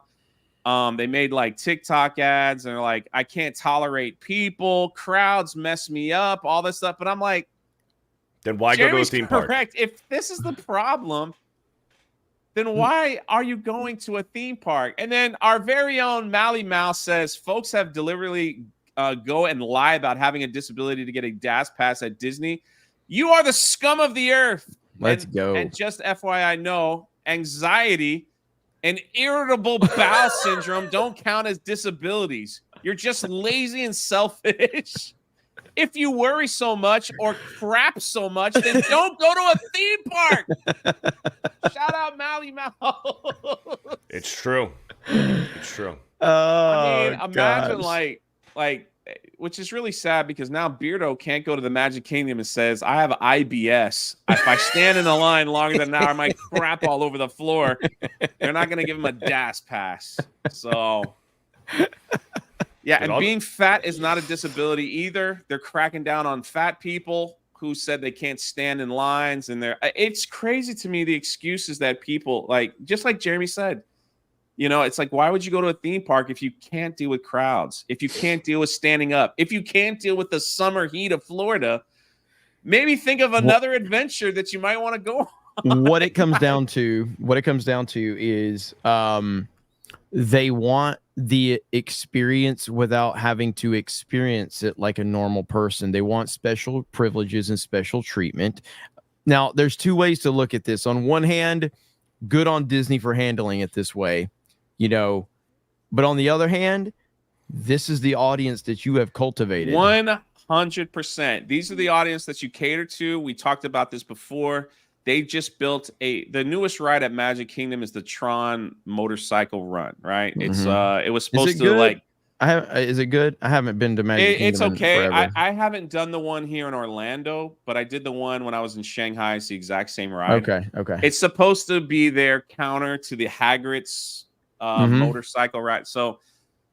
They made like TikTok ads and they're like, I can't tolerate people, crowds mess me up, all this stuff. But I'm like, then why go to a theme park? Correct. If this is the problem, then why are you going to a theme park? And then our very own Mally Mouse says folks have deliberately go and lie about having a disability to get a DAS pass at Disney. You are the scum of the earth. Let's go. And just FYI, no, anxiety and irritable bowel syndrome don't count as disabilities. You're just lazy and selfish. If you worry so much or crap so much, then don't go to a theme park. Shout out Mally Mouse. It's true. I mean, imagine like, which is really sad because now Beardo can't go to the Magic Kingdom and says, I have IBS. If I stand in the line longer than an hour, I might crap all over the floor. They're not going to give him a DAS pass. So, Yeah, and being fat is not a disability either. They're cracking down on fat people who said they can't stand in lines, and it's crazy to me the excuses that people like, just like Jeremy said. You know, it's like, why would you go to a theme park if you can't deal with crowds, if you can't deal with standing up, if you can't deal with the summer heat of Florida? Maybe think of another adventure that you might want to go on. What it comes down to is they want the experience without having to experience it like a normal person. They want special privileges and special treatment. Now, there's two ways to look at this. On one hand, good on Disney for handling it this way, you know, but on the other hand, this is the audience that you have cultivated. 100%. These are the audience that you cater to. We talked about this before. They just built the newest ride at Magic Kingdom is the Tron motorcycle run, right? It's it was supposed to like is it good? I haven't been to Magic Kingdom. It's okay. In forever. I haven't done the one here in Orlando, but I did the one when I was in Shanghai. It's the exact same ride. Okay. It's supposed to be their counter to the Hagrid's motorcycle ride. So,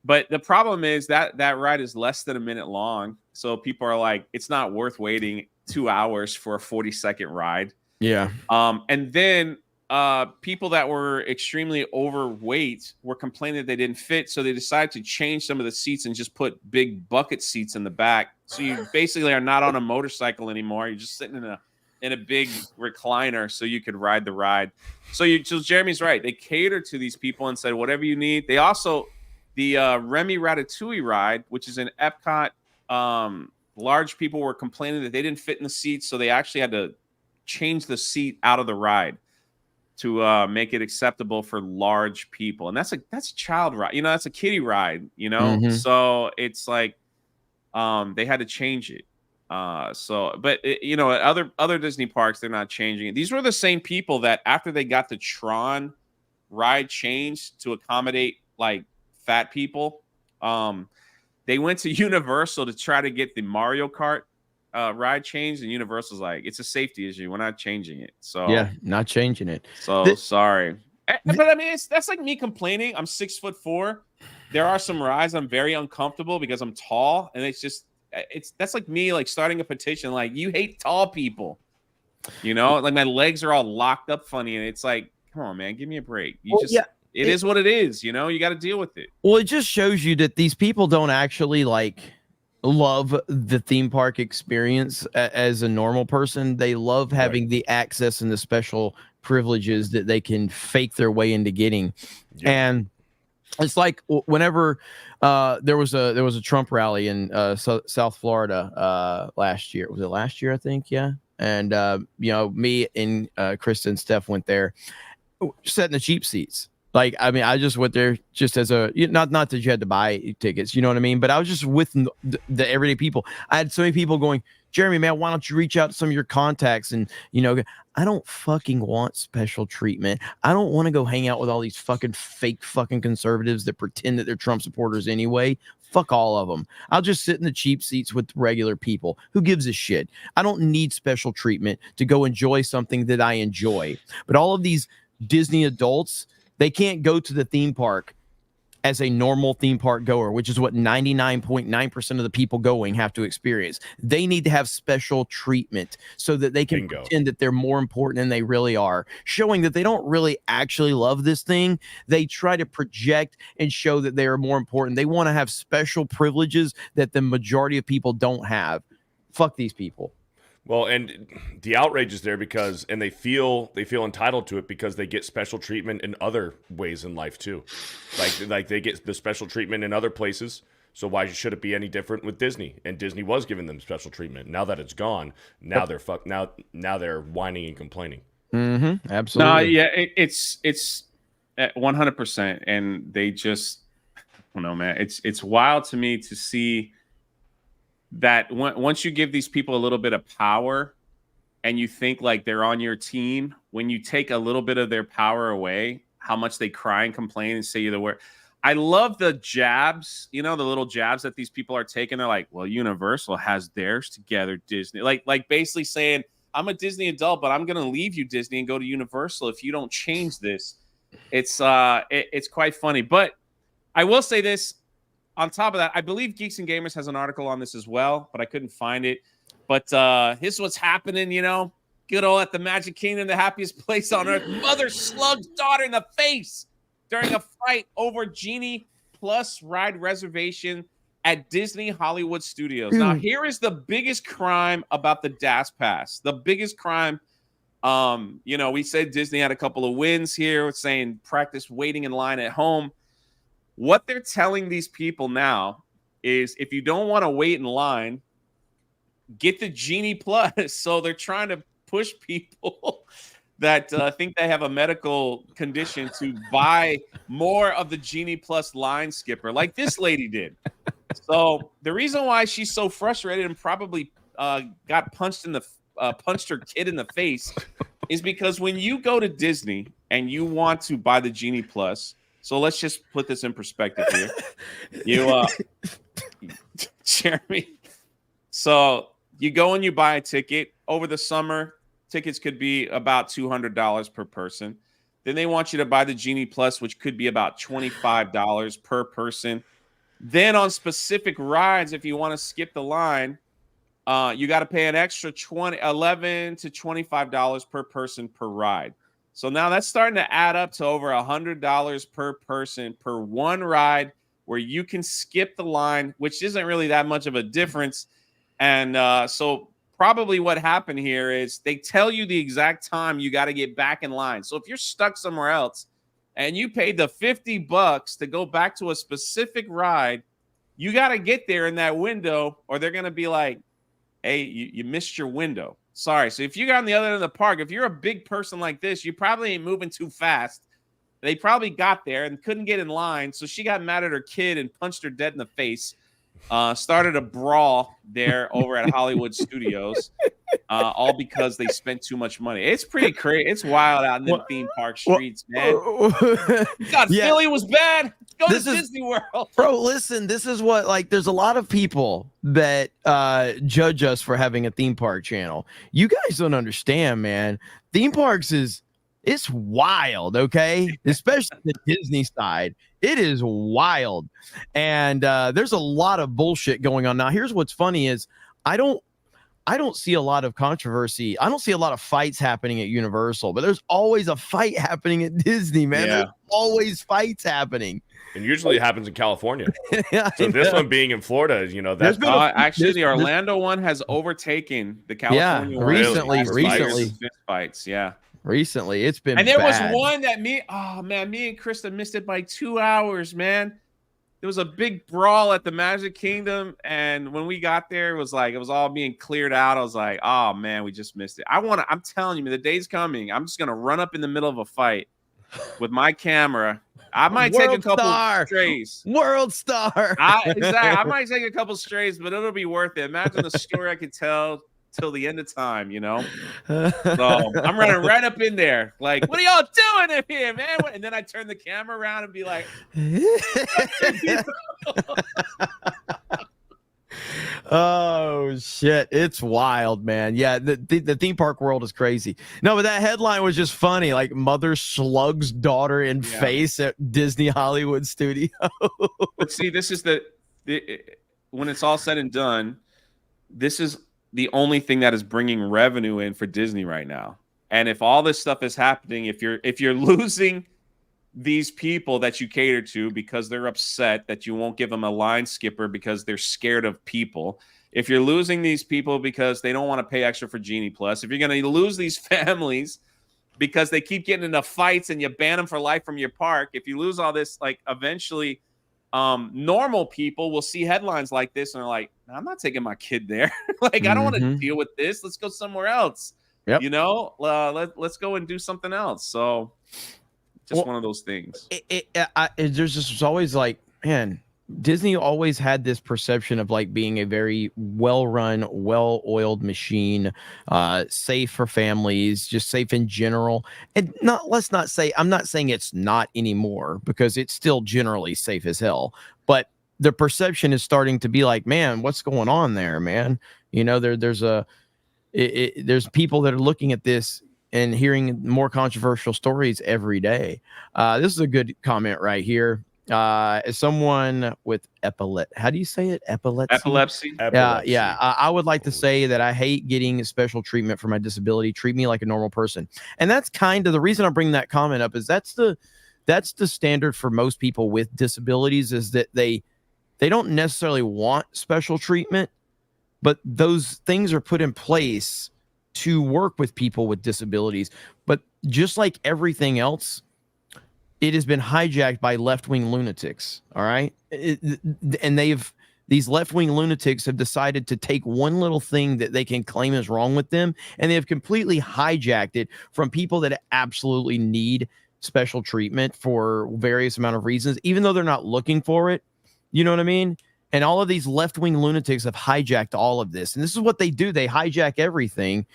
but the problem is that ride is less than a minute long. So people are like, it's not worth waiting 2 hours for a 40-second ride. Yeah. And then people that were extremely overweight were complaining that they didn't fit. So they decided to change some of the seats and just put big bucket seats in the back. So you basically are not on a motorcycle anymore. You're just sitting in a big recliner so you could ride the ride. So Jeremy's right. They catered to these people and said, whatever you need. They also, the Remy Ratatouille ride, which is in Epcot, large people were complaining that they didn't fit in the seats. So they actually had to change the seat out of the ride to make it acceptable for large people. And that's a child ride, that's a kiddie ride, So it's like they had to change it. But at other Disney parks, they're not changing it. These were the same people that after they got the Tron ride changed to accommodate like fat people, they went to Universal to try to get the Mario Kart ride changed, and Universal's like, it's a safety issue. We're not changing it. So yeah, not changing it. So sorry. But I mean, that's like me complaining. I'm 6'4". There are some rides I'm very uncomfortable because I'm tall, and that's like me like starting a petition like, you hate tall people. Like my legs are all locked up funny, and it's like, come on, man, give me a break. It is what it is. You got to deal with it. Well, it just shows you that these people don't actually like love the theme park experience as a normal person. They love having the access and the special privileges that they can fake their way into getting. Yeah. And it's like whenever there was a Trump rally in South Florida last year. Was it last year? I think. Yeah. And me and Krista and Steph went there, sat in the cheap seats. Like, I mean, I just went there just as not that you had to buy tickets, you know what I mean? But I was just with the everyday people. I had so many people going, Jeremy, man, why don't you reach out to some of your contacts? And, I don't fucking want special treatment. I don't want to go hang out with all these fucking fake fucking conservatives that pretend that they're Trump supporters anyway. Fuck all of them. I'll just sit in the cheap seats with regular people. Who gives a shit? I don't need special treatment to go enjoy something that I enjoy. But all of these Disney adults, they can't go to the theme park as a normal theme park goer, which is what 99.9% of the people going have to experience. They need to have special treatment so that they can pretend that they're more important than they really are, showing that they don't really actually love this thing. They try to project and show that they are more important. They want to have special privileges that the majority of people don't have. Fuck these people. Well, and the outrage is there because they feel entitled to it because they get special treatment in other ways in life too. Like they get the special treatment in other places. So why should it be any different with Disney? And Disney was giving them special treatment. Now that it's gone, now they're now they're whining and complaining. Mm-hmm. Absolutely. No, yeah, it's 100%, and they just, I don't know, man. It's wild to me to see that once you give these people a little bit of power and you think like they're on your team, when you take a little bit of their power away, how much they cry and complain and say the word. I love the jabs, the little jabs that these people are taking. They're like, well, Universal has theirs together, Disney. Like basically saying, I'm a Disney adult, but I'm going to leave you, Disney, and go to Universal if you don't change this. It's quite funny. But I will say this. on top of that, I believe Geeks and Gamers has an article on this as well, but I couldn't find it. But here's what's happening, you know. Good old at the Magic Kingdom, the happiest place on earth. Mother slugs daughter in the face during a fight over Genie Plus ride reservation at Disney Hollywood Studios. Now, here is the biggest crime about the DAS Pass. The biggest crime, you know, we said Disney had a couple of wins here, saying practice waiting in line at home. What they're telling these people now is if you don't want to wait in line, get the Genie Plus. So they're trying to push people that think they have a medical condition to buy more of the Genie Plus line skipper, like this lady did. So the reason why she's so frustrated and probably got punched her kid in the face is because when you go to Disney and you want to buy the Genie Plus, so let's just put this in perspective here. You, Jeremy, so you go and you buy a ticket over the summer. Tickets could be about $200 per person. Then they want you to buy the Genie Plus, which could be about $25 per person. Then on specific rides, if you want to skip the line, you got to pay an extra $11 to $25 per person per ride. So now that's starting to add up to over $100 per person per one ride where you can skip the line, which isn't really that much of a difference. And so probably what happened here is they tell you the exact time you got to get back in line. So if you're stuck somewhere else and you paid the $50 to go back to a specific ride, you got to get there in that window or they're going to be like, hey, you missed your window. Sorry. So if you got on the other end of the park, if you're a big person like this, you probably ain't moving too fast. They probably got there and couldn't get in line. So she got mad at her kid and punched her dead in the face. Started a brawl there over at Hollywood Studios, all because they spent too much money. It's pretty crazy. It's wild out in the theme park streets, man. God, yeah. Philly was bad. Go to Disney World. Bro, listen, this is what, like, there's a lot of people that judge us for having a theme park channel. You guys don't understand, man. Theme parks it's wild, okay? Especially the Disney side. It is wild. And there's a lot of bullshit going on. Now, here's what's funny is I don't see a lot of controversy. I don't see a lot of fights happening at Universal, but there's always a fight happening at Disney, man. Yeah. There's always fights happening. And usually it happens in California. Yeah, so this one being in Florida, you know, that's actually the Orlando one has overtaken the California one. Recently. Fights, yeah. Recently, it's been and there bad. was one that me and Krista missed it by 2 hours, man. There was a big brawl at the Magic Kingdom, and when we got there, it was all being cleared out. I was like, oh man, we just missed it. I'm telling you, man, the day's coming. I'm just gonna run up in the middle of a fight with my camera. I might take a couple strays. World star. I might take a couple strays, but it'll be worth it. Imagine the story I could tell till the end of time, you know. So I'm running right up in there, like, what are y'all doing in here, man? And then I turn the camera around and be like, oh shit, it's wild, man. Yeah, the theme park world is crazy. No, but that headline was just funny, like mother slugs daughter in face at Disney Hollywood Studio. But see, this is when it's all said and done, this is the only thing that is bringing revenue in for Disney right now. And if all this stuff is happening, if you're losing these people that you cater to because they're upset that you won't give them a line skipper because they're scared of people, if you're losing these people because they don't want to pay extra for Genie Plus, if you're going to lose these families because they keep getting into fights and you ban them for life from your park, if you lose all this, like eventually normal people will see headlines like this and are like, I'm not taking my kid there. Like, I don't want to deal with this. Let's go somewhere else. Yep. You know, let's go and do something else. So just one of those things. There's just always like, man, Disney always had this perception of like being a very well-run, well-oiled machine, safe for families, just safe in general. And let's not say, I'm not saying it's not anymore because it's still generally safe as hell, but the perception is starting to be like, man, what's going on there, man? You know, there's people that are looking at this and hearing more controversial stories every day. This is a good comment right here. As someone with epilepsy, how do you say it? Epilepsy. Yeah. I would like to say that I hate getting special treatment for my disability. Treat me like a normal person. And that's kind of the reason I bring that comment up is that's the standard for most people with disabilities is that they don't necessarily want special treatment, but those things are put in place to work with people with disabilities. But just like everything else, it has been hijacked by left-wing lunatics. All right. And these left-wing lunatics have decided to take one little thing that they can claim is wrong with them, and they have completely hijacked it from people that absolutely need special treatment for various amount of reasons, even though they're not looking for it. You know what I mean? And all of these left-wing lunatics have hijacked all of this. And this is what they do. They hijack everything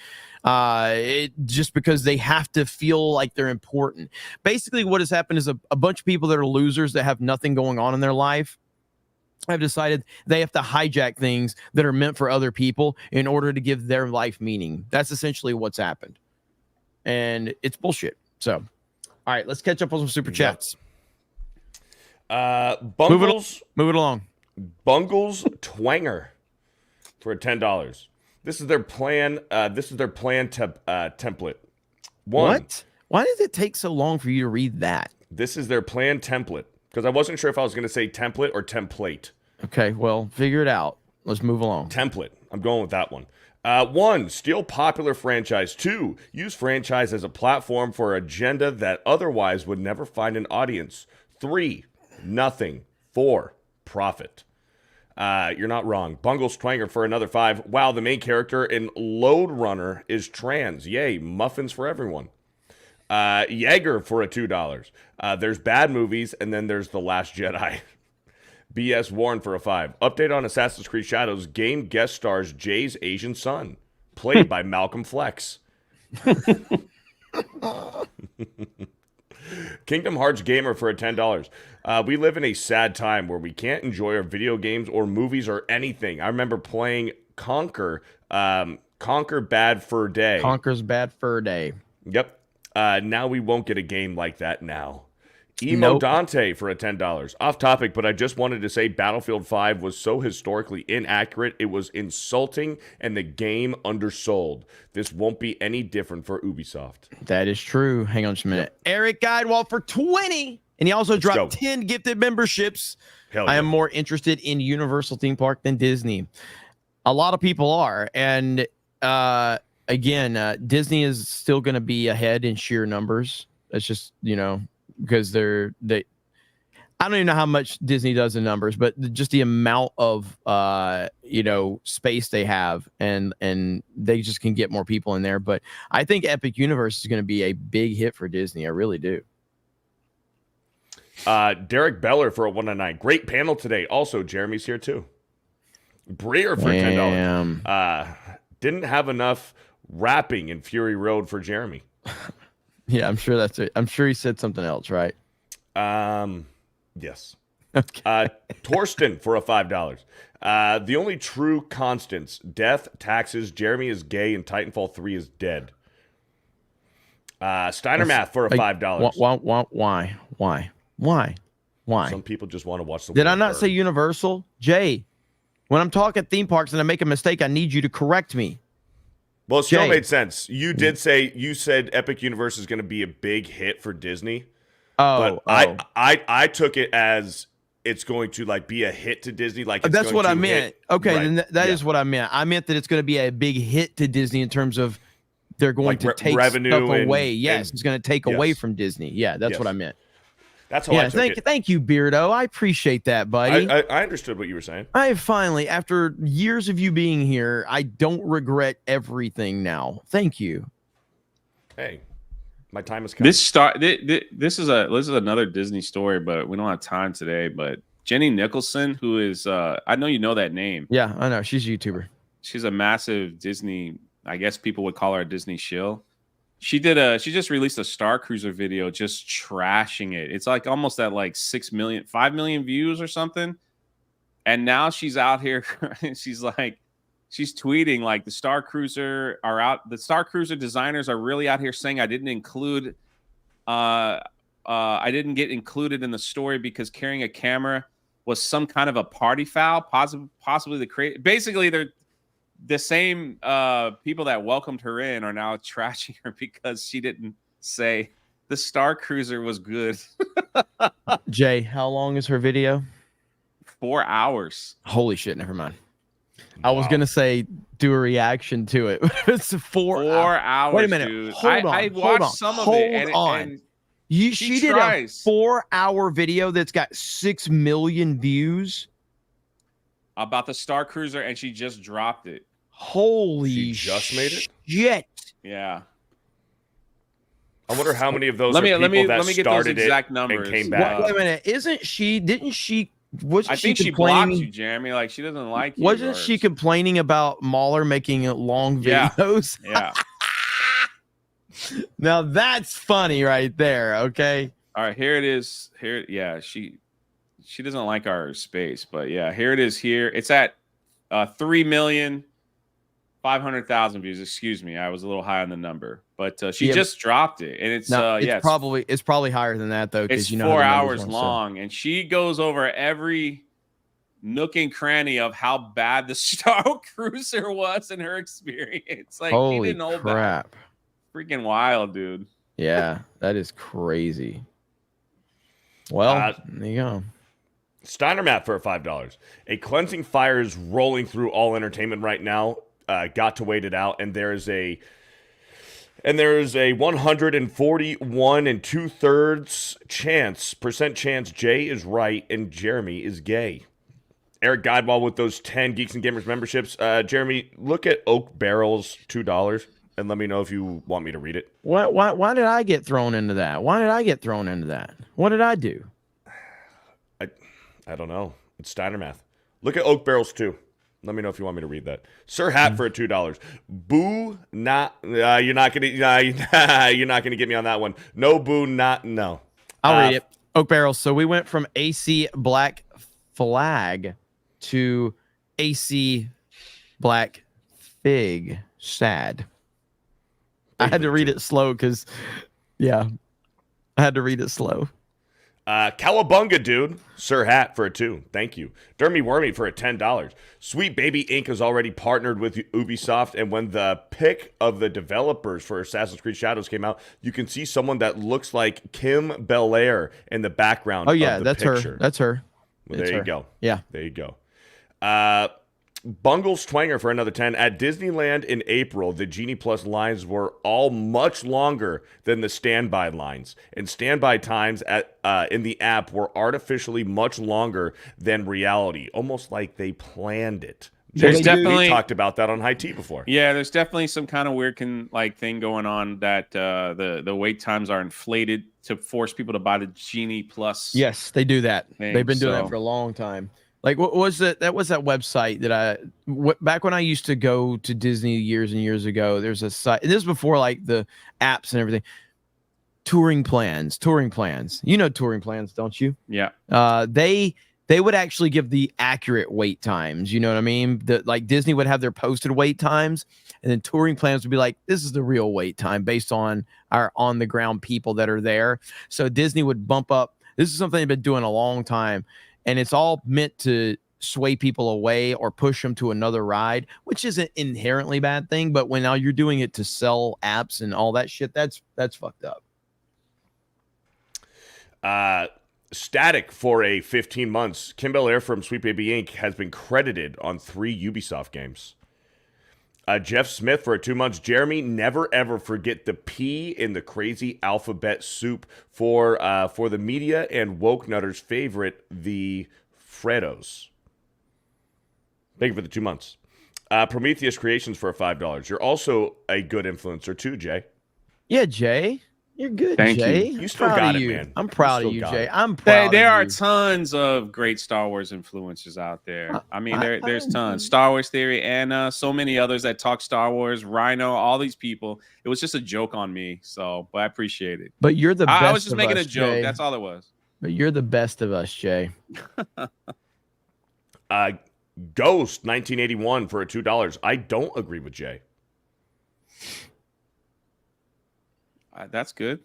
just because they have to feel like they're important. Basically, what has happened is a bunch of people that are losers that have nothing going on in their life have decided they have to hijack things that are meant for other people in order to give their life meaning. That's essentially what's happened. And it's bullshit. So, all right, let's catch up on some super chats. Bungles. Move it along. Bungles Twanger for $10. This is their plan. Template. What? Why does it take so long for you to read that? This is their plan template because I wasn't sure if I was going to say template or template. Okay, well, figure it out. Let's move along. Template. I'm going with that one. 1, steal popular franchise. 2, use franchise as a platform for an agenda that otherwise would never find an audience. 3, nothing. 4, profit. You're not wrong. Bungles Twanger for another 5. Wow, the main character in Load Runner is trans. Yay, muffins for everyone. Jaeger for a $2. There's bad movies, and then there's The Last Jedi. BS Warren for a 5. Update on Assassin's Creed Shadows. Game guest stars Jay's Asian son, played by Malcolm Flex. Kingdom Hearts Gamer for a $10. We live in a sad time where we can't enjoy our video games or movies or anything. I remember playing Conquer Bad Fur Day. Conquer's Bad Fur Day. Yep. Now we won't get a game like that now. Emo Dante for a $10. Off topic, but I just wanted to say Battlefield 5 was so historically inaccurate, it was insulting, and the game undersold. This won't be any different for Ubisoft. That is true. Hang on just a minute. Yep. Eric Guidewall for 20. And he also dropped 10 gifted memberships. Hell yeah. I am more interested in Universal Theme Park than Disney. A lot of people are. And again, Disney is still going to be ahead in sheer numbers. That's just, because they I don't even know how much Disney does in numbers, but just the amount of space they have and they just can get more people in there. But I think Epic Universe is going to be a big hit for Disney. I really do. Derek Beller for a $1.99. Great panel today. Also, Jeremy's here too. Breer for $10. Didn't have enough rapping in Fury Road for Jeremy. Yeah, I'm sure that's it. I'm sure he said something else, right? Yes. Okay. Torsten for a $5. The only true constants: death, taxes, Jeremy is gay, and Titanfall 3 is dead. Steiner Math for a $5. Why? Some people just want to watch the. Did I not say Universal? Jay, when I'm talking theme parks and I make a mistake, I need you to correct me. Well, it still made sense. You said Epic Universe is going to be a big hit for Disney. But I took it as it's going to be a hit to Disney. That's what I meant. Okay, right. Then that is what I meant. I meant that it's going to be a big hit to Disney in terms of they're going to take revenue stuff away. Yes, it's going to take away from Disney. Yeah, that's what I meant. That's how I took it. Thank you, Beardo. I appreciate that, buddy. I understood what you were saying. I finally, after years of you being here, I don't regret everything now. Thank you. Hey, my time has come. This is another Disney story, but we don't have time today. But Jenny Nicholson, who is I know you know that name. Yeah, I know. She's a YouTuber. She's a massive Disney. I guess people would call her a Disney shill. She just released a Star Cruiser video just trashing it. It's almost at 5 million views or something. And now she's out here. she's tweeting the Star Cruiser are out. The Star Cruiser designers are really out here saying I didn't include a I didn't get included in the story because carrying a camera was some kind of a party foul, possibly the create. Basically, they're the same people that welcomed her in are now trashing her because she didn't say the Star Cruiser was good. Jay, how long is her video? 4 hours. Holy shit, never mind. I was gonna say do a reaction to it. It's 4 hours. Wait a minute. Dude. Hold on. I watched some of it. And she did a 4-hour video that's got 6 million views about the Star Cruiser, and she just dropped it. Holy just made it? Shit. Yeah. I wonder how many of those let me get get those exact numbers and came back. Wait a minute. Didn't she I think she blocked you, Jeremy. Like, she doesn't like you. Wasn't she complaining about Mahler making long videos? Yeah. Now that's funny right there. Okay. All right, here it is. Here, yeah, she doesn't like our space, but yeah, here it is. Here it's at 3,500,000 views. Excuse me, I was a little high on the number, but she just dropped it, and it's it's probably higher than that though, because it's 4 hours long, and she goes over every nook and cranny of how bad the Star Cruiser was in her experience. Like, holy she didn't hold crap. back. Freaking wild, dude. Yeah, that is crazy. Well, there you go. Steiner Matt for $5. A cleansing fire is rolling through all entertainment right now. Got to wait it out, and there's a 141 and 2/3 percent chance Jay is right and Jeremy is gay. Eric Guidewall with those 10 Geeks and Gamers memberships. Jeremy, look at Oak Barrel's $2 and let me know if you want me to read it. Why did I get thrown into that? What did I do? I don't know. It's Steiner Math. Look at Oak Barrel's 2. Let me know if you want me to read that. Sir Hat for $2. Boo, not. You're not gonna get me on that one. No boo, not no. I'll read it. Oak Barrel. So we went from AC Black Flag to AC Black Fig. Sad. I had to read it slow because, I had to read it slow. Cowabunga, dude. Sir Hat for a 2. Thank you. Dermy Wormy for a $10. Sweet Baby Inc. has already partnered with Ubisoft, and when the pic of the developers for Assassin's Creed Shadows came out, you can see someone that looks like Kim Belair in the background. Oh yeah, of the that's picture. her. That's her. Well, there you go. Yeah. There you go. Bungles Twanger for another 10. At Disneyland in April, the Genie Plus lines were all much longer than the standby lines, and standby times in the app were artificially much longer than reality, almost like they planned it. There's definitely we talked about that on High Tea before. Yeah, there's definitely some kind of weird thing going on that the wait times are inflated to force people to buy the Genie Plus. Yes, they do that. Thing, They've been doing that for a long time. Like, what was that? That was that website that back when I used to go to Disney years and years ago, there's a site. This is before like the apps and everything. Touring plans. You know touring plans, don't you? Yeah. They would actually give the accurate wait times. You know what I mean? Like Disney would have their posted wait times, and then touring plans would be like, this is the real wait time based on our on the ground people that are there. So Disney would bump up. This is something they've been doing a long time. And it's all meant to sway people away or push them to another ride, which isn't inherently a bad thing. But when now you're doing it to sell apps and all that shit, that's fucked up. Static for a 15 months. Kim Belair from Sweet Baby Inc. has been credited on 3 Ubisoft games. Jeff Smith for 2 months. Jeremy, never ever forget the P in the crazy alphabet soup for the media and woke nutters' favorite, the Freddos. Thank you for the 2 months. Prometheus Creations for $5. You're also a good influencer too, Jay. Yeah, Jay. You're good, Thank Jay. you. You still got it, man. I'm proud of you, Jay. I'm proud of you. There are tons of great Star Wars influencers out there. I mean, there's tons. Star Wars Theory, Anna, so many others that talk Star Wars, Rhino, all these people. It was just a joke on me, but I appreciate it. But you're the best. I was just making us, a joke. Jay. That's all it was. But you're the best of us, Jay. Ghost 1981 for a $2. I don't agree with Jay. That's good.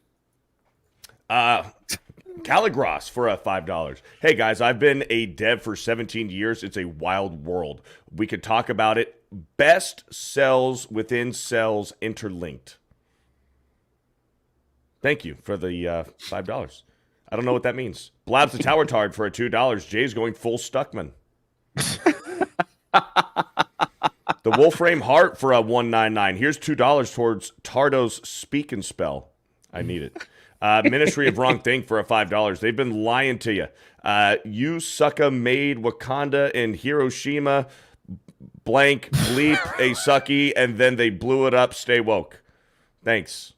Caligros for a $5. Hey guys, I've been a dev for 17 years. It's a wild world. We could talk about it. Best cells within cells interlinked. Thank you for the $5. I don't know what that means. Blabs the Tower Tard for a $2. Jay's going full Stuckman. The Wolframe Heart for a $1.99. Here's $2 towards Tardo's Speak and Spell. I need it. Ministry of Wrong Thing for a $5. They've been lying to you. You sucka made Wakanda and Hiroshima blank bleep a sucky, and then they blew it up. Stay woke. Thanks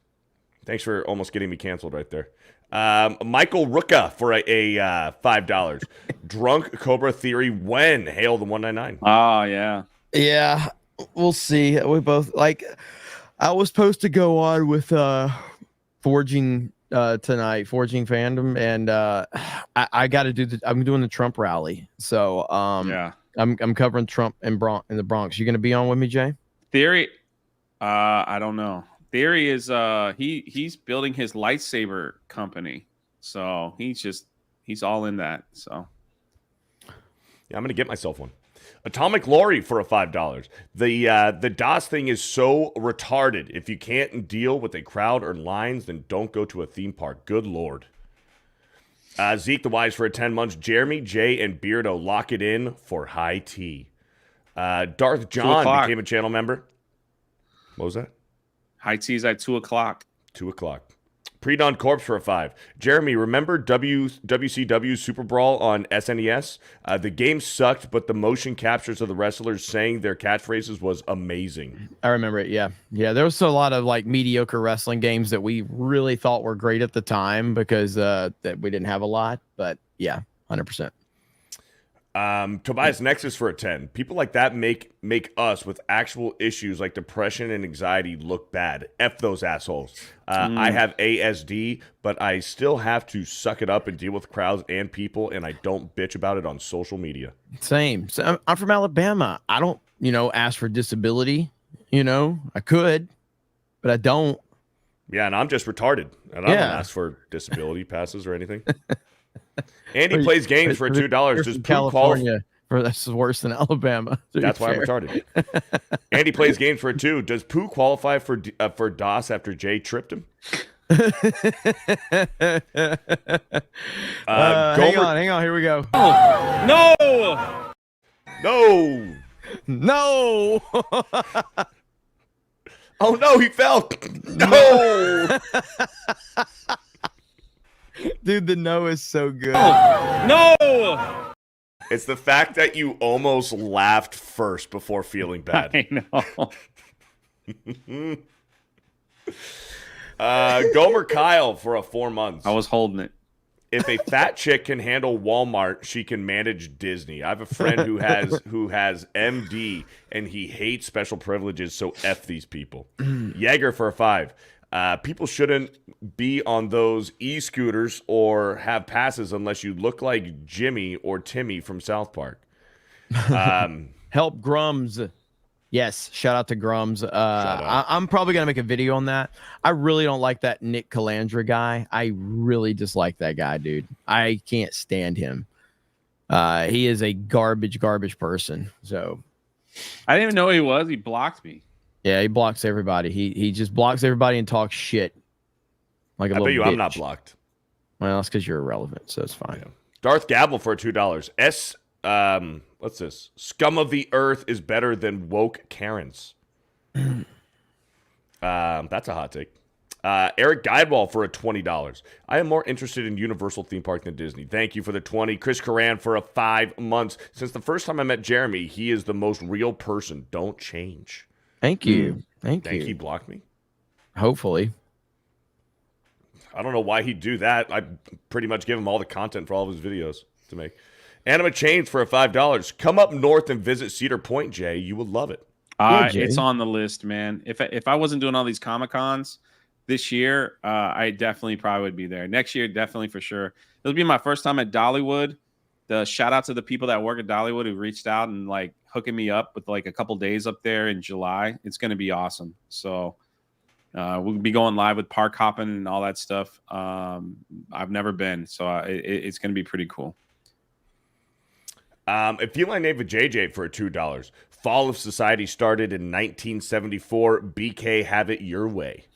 for almost getting me canceled right there. Michael Rooka for a $5. Drunk Cobra Theory when hail the 199. Oh yeah. Yeah, we'll see. We both I was supposed to go on with Forging tonight, Forging Fandom, and I got to do I'm doing the Trump rally, so yeah, I'm covering Trump in the Bronx. You gonna be on with me, Jay? Theory, I don't know. Theory is he's building his lightsaber company, so he's all in that. So yeah, I'm gonna get myself one. Atomic Lori for a $5. The DOS thing is so retarded. If you can't deal with a crowd or lines, then don't go to a theme park. Good Lord. Zeke the Wise for a 10 months. Jeremy, Jay, and Beardo lock it in for high tea. Darth John became a channel member. What was that? High tea's at 2:00. 2:00. Pre-Dawn Corpse for a 5. Jeremy, remember WCW Super Brawl on SNES? The game sucked, but the motion captures of the wrestlers saying their catchphrases was amazing. I remember it. Yeah. There was a lot of mediocre wrestling games that we really thought were great at the time because that we didn't have a lot. But yeah, 100%. Tobias Nexus for a 10. People like that make us with actual issues like depression and anxiety look bad. F those assholes. I have ASD, but I still have to suck it up and deal with crowds and people, and I don't bitch about it on social media. Same. So I'm from Alabama. I don't, ask for disability. I could, but I don't. Yeah, and I'm just retarded, and I don't ask for disability passes or anything. Andy plays games for $2. Does California that's worse than Alabama? That's why I'm retarded. Andy plays games for a 2. Does Pooh qualify for DOS after Jay tripped him? Hang on. Here we go. No. Oh no, he fell. No. Dude, the no is so good. No. It's the fact that you almost laughed first before feeling bad. I know. Gomer Kyle for a 4 months. I was holding it. If a fat chick can handle Walmart, she can manage Disney. I have a friend who has MD and he hates special privileges, so F these people. Jaeger for a 5. People shouldn't be on those e-scooters or have passes unless you look like Jimmy or Timmy from South Park. Help Grums. Yes, shout out to Grums. I'm probably going to make a video on that. I really don't like that Nick Calandra guy. I really dislike that guy, dude. I can't stand him. He is a garbage person. So I didn't even know who he was. He blocked me. Yeah, he blocks everybody. He just blocks everybody and talks shit. Like a little bitch. I'm not blocked. Well, that's because you're irrelevant, so it's fine. Yeah. Darth Gabble for $2. What's this? Scum of the earth is better than woke Karens. That's a hot take. Eric Guidewall for a $20. I am more interested in Universal theme park than Disney. Thank you for the 20. Chris Coran for a 5 months. Since the first time I met Jeremy, he is the most real person. Don't change. Thank you. Thank you. He blocked me? Hopefully. I don't know why he'd do that. I pretty much give him all the content for all of his videos to make. Anima Chains for a $5. Come up north and visit Cedar Point, Jay. You would love it. It's on the list, man. If I wasn't doing all these Comic-Cons this year, I definitely probably would be there. Next year, definitely for sure. It'll be my first time at Dollywood. The shout out to the people that work at Dollywood who reached out and hooking me up with a couple days up there in July. It's going to be awesome. So We'll be going live with park hopping and all that stuff. I've never been, so it's going to be pretty cool. A feline named with JJ for $2. Fall of Society started in 1974. BK, have it your way.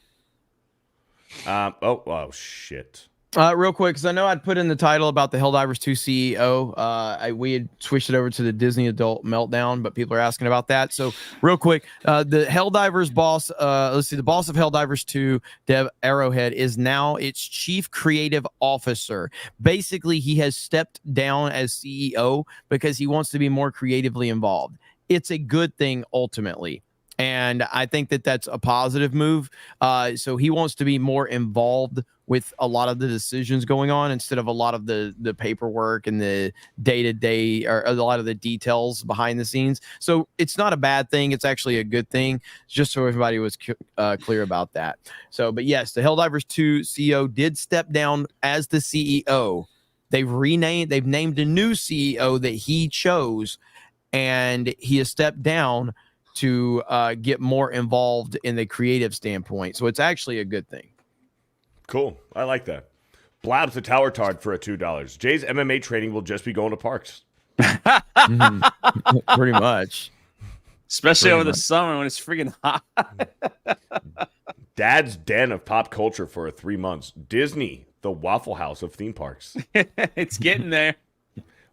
Oh shit. Real quick, because I know I'd put in the title about the Helldivers 2 CEO. We had switched it over to the Disney Adult Meltdown, but people are asking about that. So real quick, the Helldivers boss, let's see, the boss of Helldivers 2, Dev Arrowhead, is now its chief creative officer. Basically, he has stepped down as CEO because he wants to be more creatively involved. It's a good thing ultimately. And I think that that's a positive move. So he wants to be more involved with a lot of the decisions going on instead of a lot of the paperwork and the day-to-day or a lot of the details behind the scenes. So it's not a bad thing. It's actually a good thing, just so everybody was clear about that. So, but yes, the Helldivers 2 CEO did step down as the CEO. They've named a new CEO that he chose, and he has stepped down to get more involved in the creative standpoint. So it's actually a good thing. Cool. I like that. Blabs the Tower Tard for $2. Jay's MMA training will just be going to parks. Pretty much. Especially over the summer when it's freaking hot. Dad's Den of Pop Culture for 3 months. Disney, the Waffle House of theme parks. It's getting there.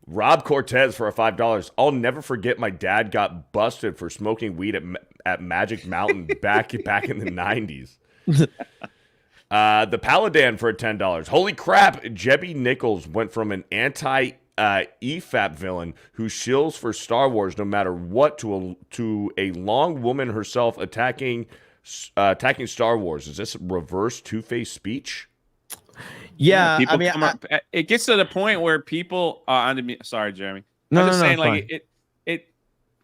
Rob Cortez for $5. I'll never forget my dad got busted for smoking weed at Magic Mountain back in the 90s. The Paladin for $10. Holy crap, Jebby Nichols went from an anti-EFAP villain who shills for Star Wars no matter what to a long woman herself attacking Star Wars. Is this reverse Two-Face speech? Yeah, people I mean, it gets to the point where people. Sorry, Jeremy. No, I'm just saying, fine.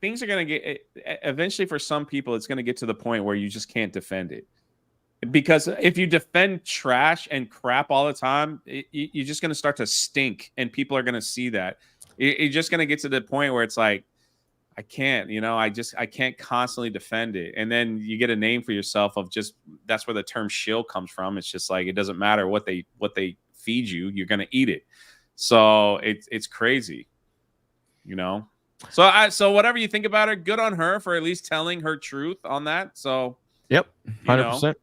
things are gonna get eventually. For some people, it's gonna get to the point where you just can't defend it, because if you defend trash and crap all the time, you're just gonna start to stink, and people are gonna see that. You're just gonna get to the point where it's like, I can't, I can't constantly defend it. And then you get a name for yourself of just, that's where the term shill comes from. It's just like, it doesn't matter what they feed you, you're going to eat it. So it's crazy, So whatever you think about her, good on her for at least telling her truth on that. So, yep, 100%.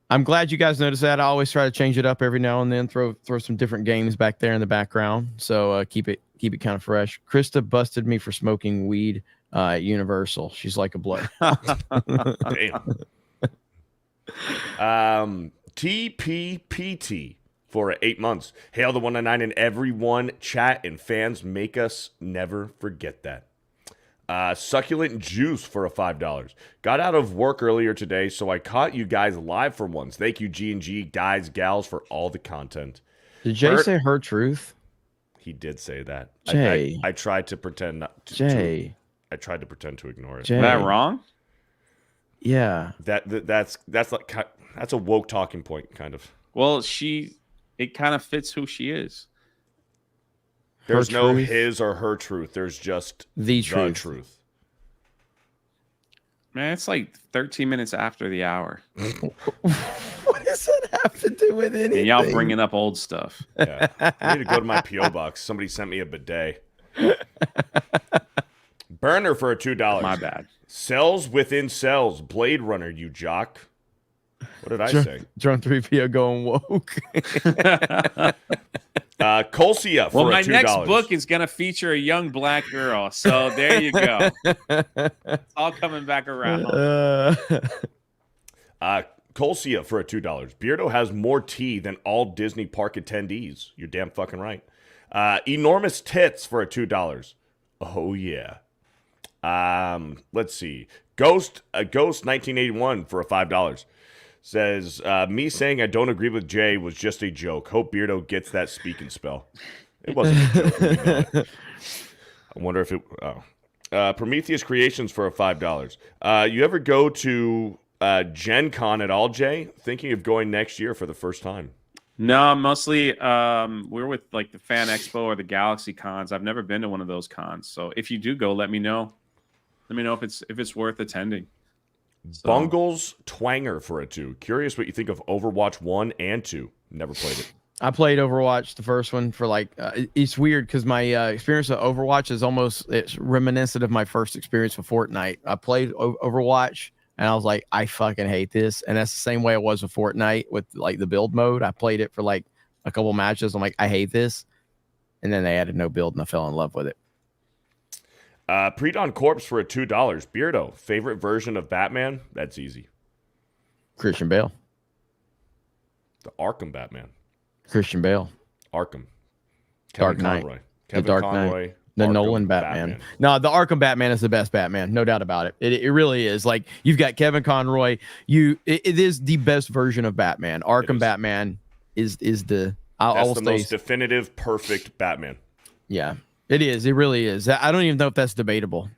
I'm glad you guys noticed that. I always try to change it up every now and then, throw some different games back there in the background. So keep it kind of fresh. Krista busted me for smoking weed at Universal. She's like a blood. Damn. TPPT for 8 months. Hail the 199 and everyone, chat and fans, make us never forget that. Succulent Juice for $5. Got out of work earlier today, so I caught you guys live for once. Thank you, G&G guys, gals, for all the content. Did Jay say her truth? He did say that. Jay, I tried to pretend not to. Jay, I tried to pretend to ignore it. Jay. Is that wrong? Yeah. That's a woke talking point, kind of. Well, it kind of fits who she is. There's no his or her truth. There's just the truth. Man, it's like 13 minutes after the hour. What does that have to do with anything? And y'all bringing up old stuff. Yeah. I need to go to my P.O. box. Somebody sent me a bidet. Burner for $2. My bad. Cells within cells. Blade Runner, you jock. What did I say? Drunk 3PO going woke. Colcia for $2. My next book is going to feature a young black girl. So there you go. It's all coming back around. Colcia for $2. Beardo has more tea than all Disney park attendees. You're damn fucking right. Enormous Tits for $2. Oh, yeah. Let's see. Ghost 1981 for $5. Says, me saying I don't agree with Jay was just a joke. Hope Beardo gets that speaking spell. It wasn't a joke. I wonder if it... Oh. Prometheus Creations for $5. You ever go to Gen Con at all, Jay? Thinking of going next year for the first time. No, mostly we're with like the Fan Expo or the Galaxy Cons. I've never been to one of those cons. So if you do go, let me know. Let me know if it's worth attending. So. Bungles Twanger for a 2. Curious what you think of Overwatch 1 and 2. Never played it. I played Overwatch, the first one, for like, it's weird because my experience with Overwatch is it's reminiscent of my first experience with Fortnite. I played Overwatch and I was like, I fucking hate this. And that's the same way it was with Fortnite with like the build mode. I played it for like a couple matches. I'm like, I hate this. And then they added no build and I fell in love with it. Pre-Dawn Corpse for a $2. Beardo, favorite version of Batman? That's easy. Christian Bale. The Arkham Batman. Christian Bale. Arkham. Dark Knight. Conroy. The Dark Conroy. Knight. The Arkham Nolan Batman. No, the Arkham Batman is the best Batman. No doubt about it. It really is. Like, you've got Kevin Conroy. It is the best version of Batman. Arkham Batman is the... That's the most definitive, perfect Batman. Yeah, it is. It really is. I don't even know if that's debatable.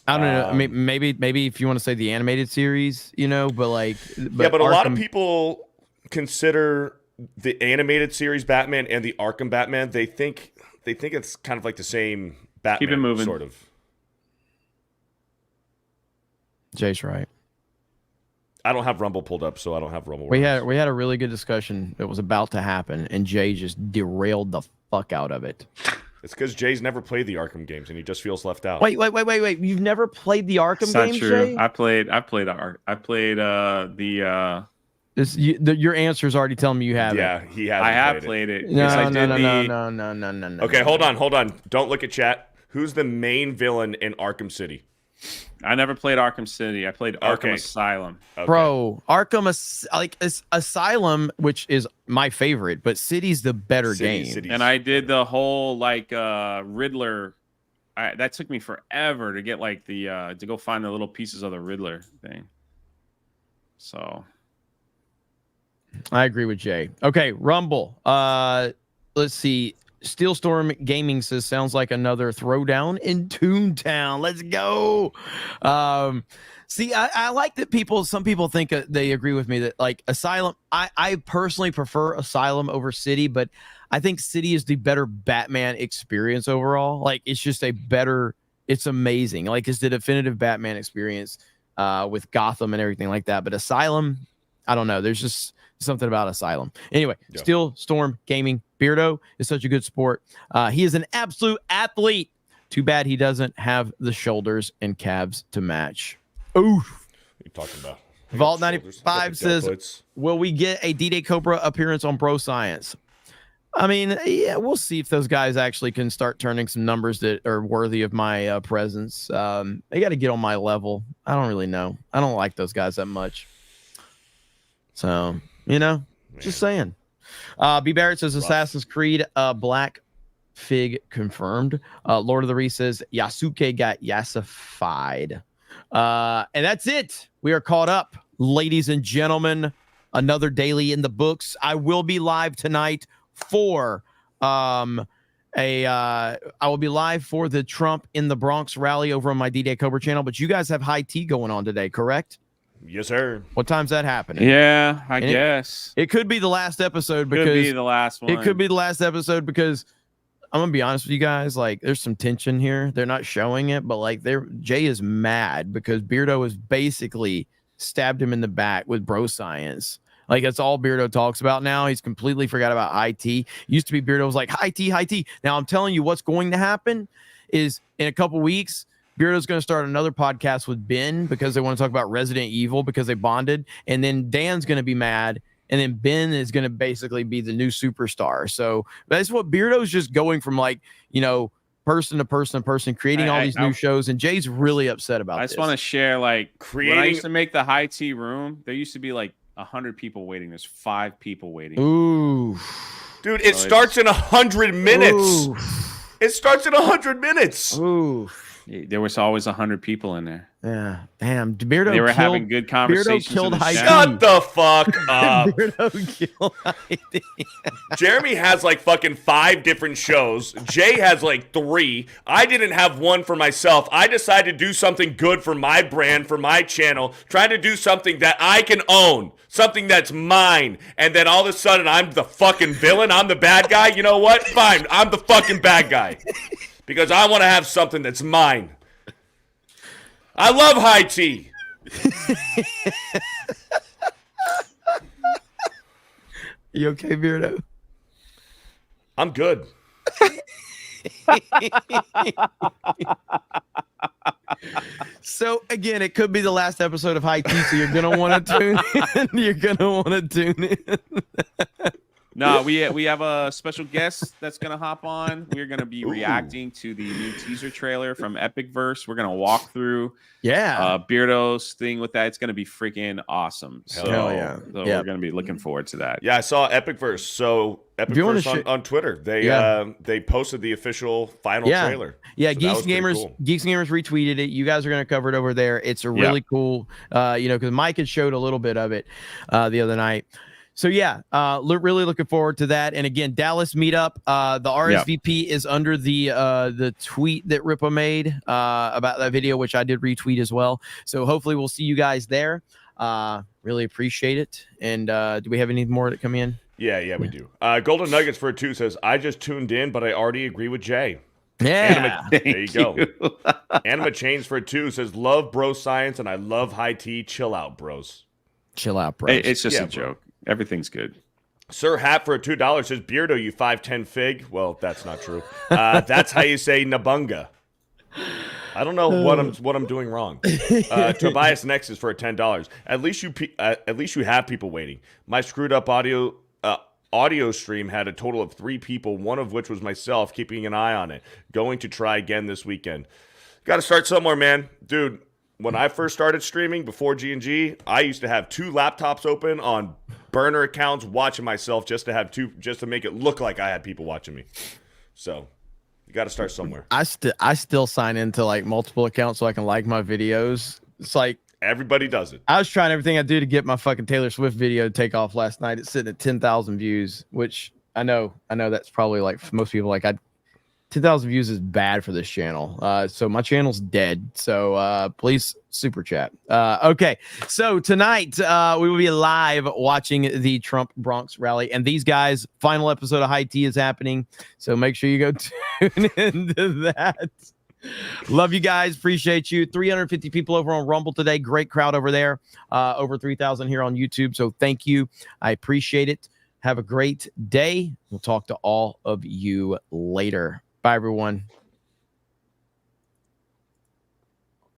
I don't know. I mean, maybe if you want to say the animated series, but like... But a lot of people consider the animated series Batman and the Arkham Batman, they think it's kind of like the same Batman. Keep it moving. Sort of. Jay's right. I don't have Rumble pulled up, so I don't have Rumble. We had a really good discussion that was about to happen, and Jay just derailed the fuck out of it. It's because Jay's never played the Arkham games, and he just feels left out. Wait! You've never played the Arkham games, true. Jay? I played the. Your answer's already telling me you have it. Yeah, he has. I have played it. No. Okay, hold on. Don't look at chat. Who's the main villain in Arkham City? I never played Arkham City. I played Arkham Asylum. Okay. Bro, Asylum, which is my favorite, but City's the better game. And I did the whole Riddler. That took me forever to get to go find the little pieces of the Riddler thing. So I agree with Jay. Okay, Rumble. Let's see. Steelstorm Gaming says, sounds like another throwdown in Toontown. Let's go. See, I like that some people think they agree with me that like Asylum, I personally prefer Asylum over City, but I think City is the better Batman experience overall. Like, it's just it's amazing. Like, it's the definitive Batman experience with Gotham and everything like that. But Asylum, I don't know. There's just something about Asylum. Anyway, yeah. Steelstorm Gaming. Beardo is such a good sport. He is an absolute athlete. Too bad he doesn't have the shoulders and calves to match. Ooh. What are you talking about? Vault 95 says, will we get a D-Day Cobra appearance on Bro Science? I mean, yeah, we'll see if those guys actually can start turning some numbers that are worthy of my presence. They got to get on my level. I don't really know. I don't like those guys that much. So, just saying. B. Barrett says Assassin's Creed Black Fig confirmed. Lord of the Rings says Yasuke got yassified. And that's it. We are caught up, ladies and gentlemen. Another daily in the books. I will be live tonight for I will be live for the Trump in the Bronx rally over on my D-Day Cobra channel. But you guys have high tea going on today, correct? Yes, sir. What time's that happening? Yeah, I guess. It could be the last episode because... Could be the last one. It could be the last episode because I'm going to be honest with you guys. Like, there's some tension here. They're not showing it, but like Jay is mad because Beardo has basically stabbed him in the back with Bro Science. Like, that's all Beardo talks about now. He's completely forgot about high tea. Used to be Beardo was like, high tea. Now, I'm telling you what's going to happen is in a couple weeks, Beardo's going to start another podcast with Ben because they want to talk about Resident Evil because they bonded. And then Dan's going to be mad. And then Ben is going to basically be the new superstar. So that's what Beardo's just going from person to person, creating all these new shows. And Jay's really upset about this. I just want to share, when I used to make the high tea room, there used to be 100 people waiting. There's 5 people waiting. Ooh. Dude, it starts in 100 minutes. Ooh. It starts in 100 minutes. Ooh. There was always 100 people in there. Yeah, damn. Beardo they were having good conversations. Beardo killed high tea. Shut the fuck up. Beardo killed high tea. Jeremy has fucking 5 different shows. Jay has 3. I didn't have one for myself. I decided to do something good for my brand, for my channel, trying to do something that I can own, something that's mine. And then all of a sudden, I'm the fucking villain. I'm the bad guy. You know what? Fine. I'm the fucking bad guy. Because I want to have something that's mine. I love high tea. You okay, Beardo? I'm good. So again, it could be the last episode of High Tea, so you're gonna want to tune in. You're gonna want to tune in. No, we have a special guest that's gonna hop on. We're gonna be reacting to the new teaser trailer from Epicverse. We're gonna walk through Beardo's thing with that. It's gonna be freaking awesome. So, we're gonna be looking forward to that. Yeah, I saw Epicverse. So Epicverse on Twitter, they posted the official final trailer. Yeah, so Geeks Gamers retweeted it. You guys are gonna cover it over there. It's a really cool, because Mike had showed a little bit of it the other night. So really looking forward to that. And again, Dallas meetup. The RSVP is under the tweet that Ripa made about that video, which I did retweet as well. So hopefully we'll see you guys there. Really appreciate it. And do we have any more that come in? Yeah, we do. Golden Nuggets for 2 says, I just tuned in, but I already agree with Jay. Yeah. There you go. Anima Chains for 2 says, love bro science, and I love high tea. Chill out, bros. Chill out, bros. It's just a joke. Everything's good. Sir Hat for $2 says, Beardo, you 5'10" fig. Well, that's not true. That's how you say Nabunga. I don't know what I'm doing wrong. Tobias Next is for $10. At least you have people waiting. My screwed up audio stream had a total of 3 people, one of which was myself, keeping an eye on it. Going to try again this weekend. Got to start somewhere, man. Dude, when I first started streaming before G&G, I used to have 2 laptops open on burner accounts watching myself just to make it look like I had people watching me. So you got to start somewhere. I still sign into like multiple accounts so I can like my videos. It's like everybody does it. I was trying everything I do to get my fucking Taylor Swift video to take off last night. It's sitting at 10,000 views, which I know that's probably like for most people, like 10,000 views is bad for this channel. So my channel's dead. So please super chat. Okay. So tonight we will be live watching the Trump Bronx rally, and these guys, final episode of High Tea is happening. So make sure you go tune into that. Love you guys. Appreciate you. 350 people over on Rumble today. Great crowd over there. Over 3,000 here on YouTube. So thank you. I appreciate it. Have a great day. We'll talk to all of you later. Bye, everyone.